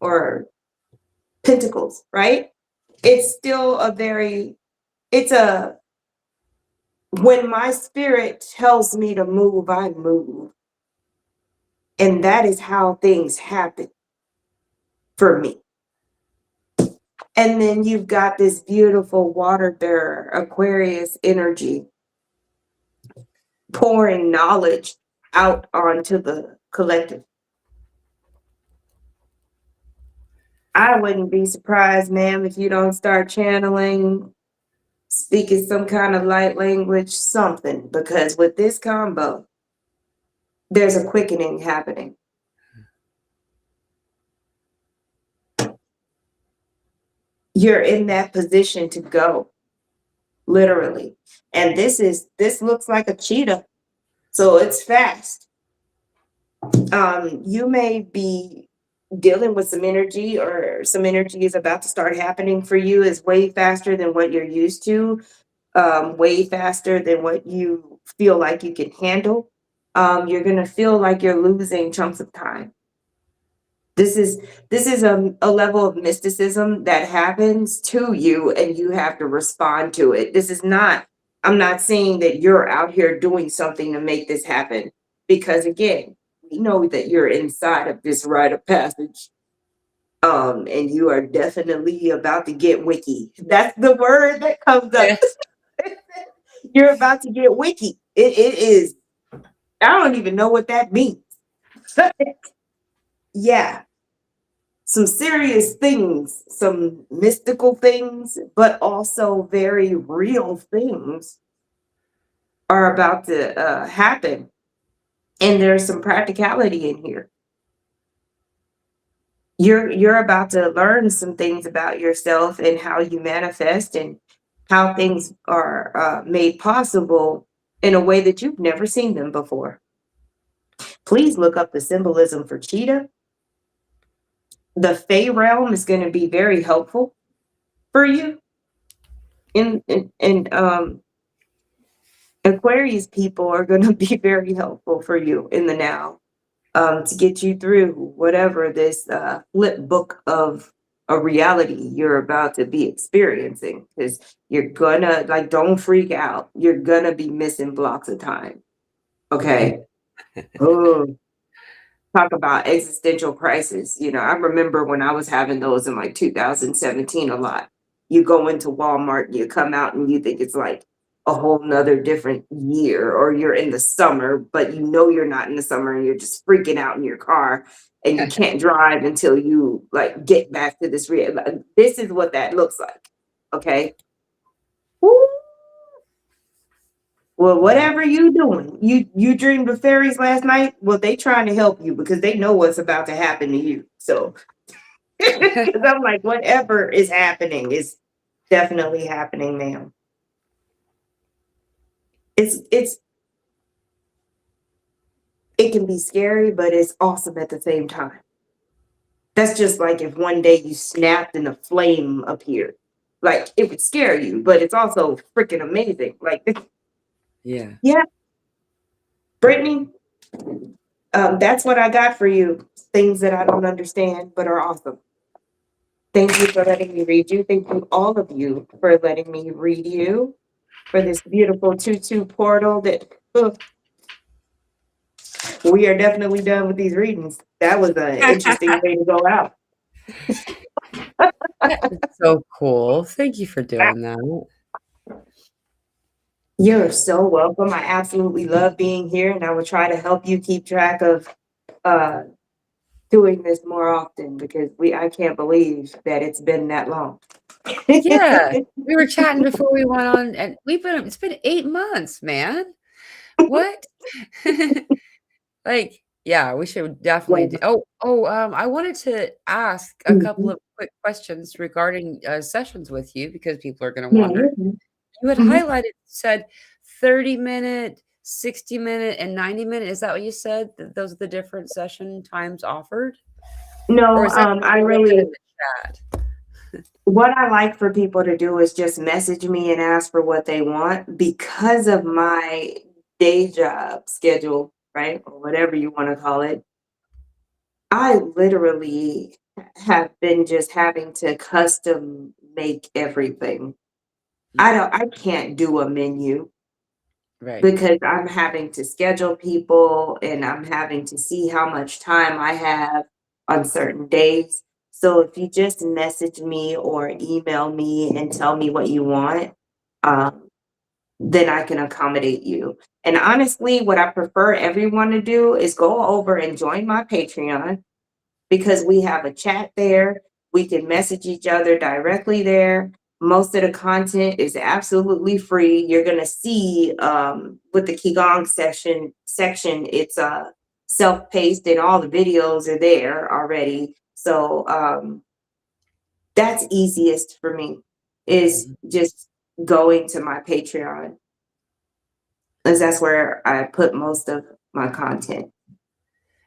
or pentacles, right? It's still it's a, when my spirit tells me to move, I move. And that is how things happen for me. And then you've got this beautiful water bearer, Aquarius energy, pouring knowledge out onto the collective. I wouldn't be surprised, ma'am, if you don't start channeling, speaking some kind of light language, something, because with this combo, there's a quickening happening. You're in that position to go, literally. And this looks like a cheetah, so it's fast. You may be dealing with some energy, or some energy is about to start happening for you is way faster than what you're used to, way faster than what you feel like you can handle. You're gonna feel like you're losing chunks of time. This is a level of mysticism that happens to you, and you have to respond to it. This is not, I'm not saying that you're out here doing something to make this happen, because again, we know that you're inside of this rite of passage. And you are definitely about to get wiki. That's the word that comes up. You're about to get wiki. It is, I don't even know what that means. Yeah, some serious things, some mystical things, but also very real things are about to happen. And there's some practicality in here. You're about to learn some things about yourself and how you manifest, and how things are made possible in a way that you've never seen them before. Please look up the symbolism for cheetah. The Fey realm is going to be very helpful for you. And Aquarius people are going to be very helpful for you in the now, to get you through whatever this flip book of a reality you're about to be experiencing. Because you're gonna, like, don't freak out. You're gonna be missing blocks of time. Okay. Oh, talk about existential crisis. I remember when I was having those in like 2017 a lot. You go into Walmart, you come out and you think it's like, a whole nother different year, or you're in the summer, but you know you're not in the summer and you're just freaking out in your car and you can't drive until you like get back to this real. This is what that looks like. Okay. Woo. Well, Wow. whatever you doing, you dreamed of fairies last night. Well, they trying to help you because they know what's about to happen to you. So, because I'm like, whatever is happening is definitely happening, ma'am. It's it can be scary, but it's awesome at the same time. That's just like if one day you snapped and a flame appeared. Like it would scare you, but it's also freaking amazing. Like, Yeah. yeah, Brittany, that's what I got for you. Things that I don't understand, but are awesome. Thank you for letting me read you. Thank you, all of you, for letting me read you for this beautiful 2-2 portal that we are definitely done with these readings. That was an interesting way to go out. That is so cool. Thank you for doing that. You're so welcome. I absolutely love being here, and I will try to help you keep track of uh, doing this more often because I can't believe that it's been that long. Yeah. We were chatting before we went on, and it's been 8 months, man. What? Like, yeah, we should definitely do Yeah. I wanted to ask a couple Mhm. of quick questions regarding, sessions with you because people are gonna Yeah, wonder. you're good. You had Mhm. highlighted said 30-minute, 60-minute, and 90-minute. Is that what you said? Th those are the different session times offered? Or No, is that what I you were looking in really, the chat? what I like for people to do is just message me and ask for what they want because of my day job schedule, right? Or whatever you want to call it. I literally have been just having to custom make everything. Mm, I can't do a menu right. because I'm having to schedule people and I'm having to see how much time I have on certain days. So if you just message me or email me and tell me what you want, um, then I can accommodate you. And honestly, what I prefer everyone to do is go over and join my Patreon because we have a chat there. We can message each other directly there. Most of the content is absolutely free. You're gonna see with the Qigong section, it's self-paced and all the videos are there already. So that's easiest for me is Mhm. just going to my Patreon, because that's where I put most of my content.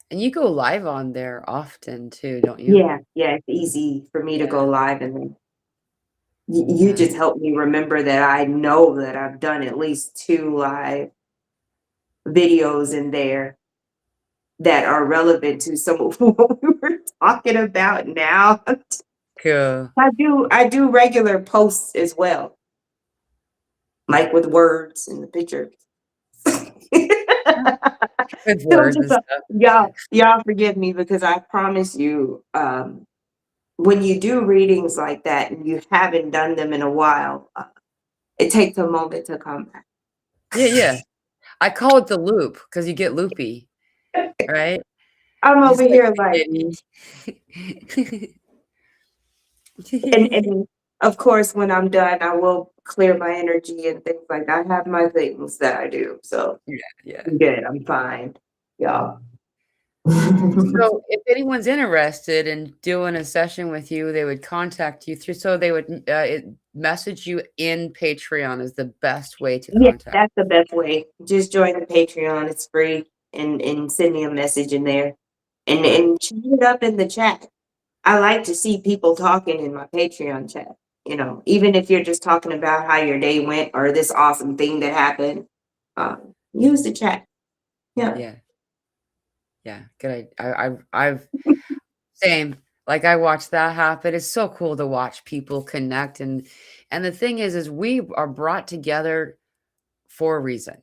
And you go live on there often too, don't you? Yeah, yeah, it's easy for me to go Yeah, live and then you yeah. just help me remember that I know that I've done at least 2 live videos in there that are relevant to some of what we were talking about now. Cool. I do regular posts as well, like with words and the pictures. With So words just, and stuff. y'all forgive me because I promise you, when you do readings like that and you haven't done them in a while, it takes a moment to come back. Yeah, yeah. I call it the loop because you get loopy, right? I'm over Just like here like, spaghetti. and of course, when I'm done, I will clear my energy and things like that. I have my things that I do, so Yeah, yeah. I'm good. I'm fine, y'all. So, if anyone's interested in doing a session with you, they would contact you through so they would, message you in Patreon is the best way to Yeah, contact. that's the best way. Just join the Patreon. It's free, and send me a message in there, Alright. and chat it up in the chat. I like to see people talking in my Patreon chat. Even if you're just talking about how your day went or this awesome thing that happened, use the chat. Yeah. Yeah, yeah, good I've same. Like, I watched that happen. It's so cool to watch people connect, and the thing is we are brought together for a reason.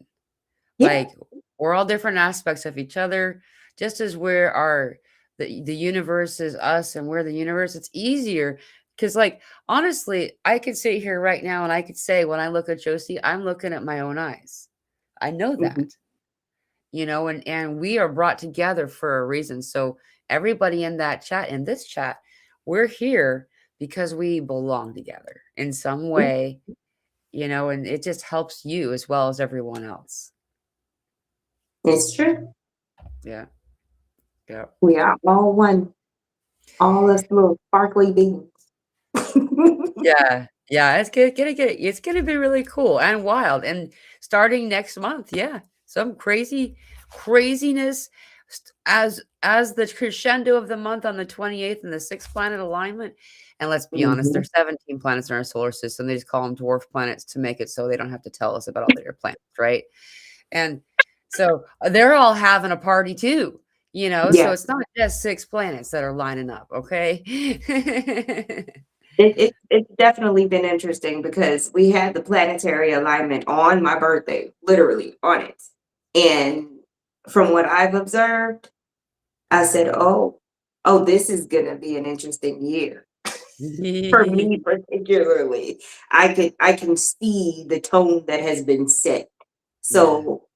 Yeah. Like, we're all different aspects of each other, just as we're the universe is us and we're the universe, it's easier Because, like, honestly, I could sit here right now and I could say, when I look at Josie, I'm looking at my own eyes. I know that, Mhm. and we are brought together for a reason. So everybody in that chat, in this chat, we're here because we belong together in some Mm, way, and it just helps you as well as everyone else. it's true. Yeah. Yeah. We are all one, all us little sparkly beings. Yeah, yeah, it's gonna be really cool and wild, and starting next month, yeah, some craziness as the crescendo of the month on the 28th and the sixth planet alignment. And let's be honest, Mhm. there's 17 planets in our solar system. They just call them dwarf planets to make it so they don't have to tell us about all their planets, right? And so they're all having a party too, so Yeah, it's not just six planets that are lining up, okay? it's definitely been interesting because we had the planetary alignment on my birthday, literally on it. And from what I've observed, I said, oh, this is gonna be an interesting year for me particularly. I can see the tone that has been set. Yeah. So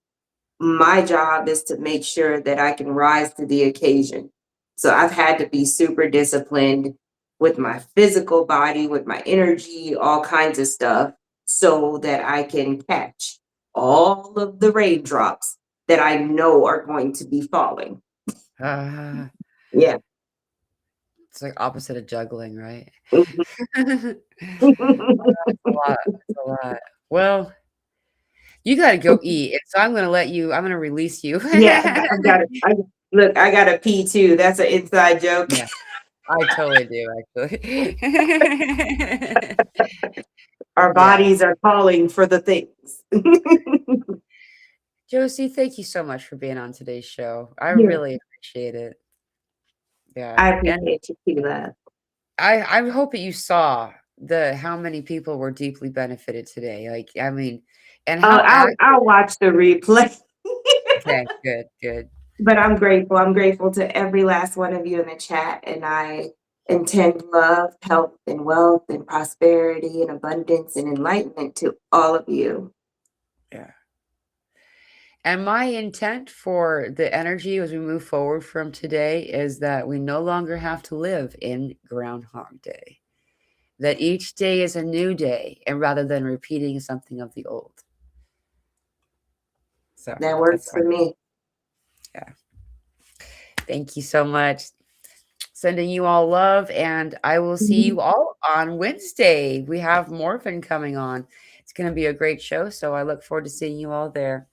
my job is to make sure that I can rise to the occasion. So I've had to be super disciplined with my physical body, with my energy, all kinds of stuff, so that I can catch all of the raindrops that I know are going to be falling. Ah, Yeah. it's like opposite of juggling, right? Mhm. It's a lot, it's a lot. Well, you gotta go eat, and so I'm gonna release you. Yeah, I've got it. Look, I got a P too. That's an inside joke. Yeah, I totally do, actually. Our Yeah. bodies are calling for the things. Josie, thank you so much for being on today's show. I Yeah, really appreciate it. Yeah, I and appreciate you too, love. I hope that you saw the how many people were deeply benefited today, like, I mean, and Oh, how accurate. I'll watch the replay. Okay, good, good. But I'm grateful. I'm grateful to every last one of you in the chat, and I intend love, health, and wealth, and prosperity, and abundance, and enlightenment to all of you. Yeah. And my intent for the energy as we move forward from today is that we no longer have to live in Groundhog Day. That each day is a new day, and rather than repeating something of the old. So That that's works my for me. yeah. Thank you so much. Sending you all love, and I will see you all on Wednesday. We have Morphin coming on. It's going to be a great show, so I look forward to seeing you all there.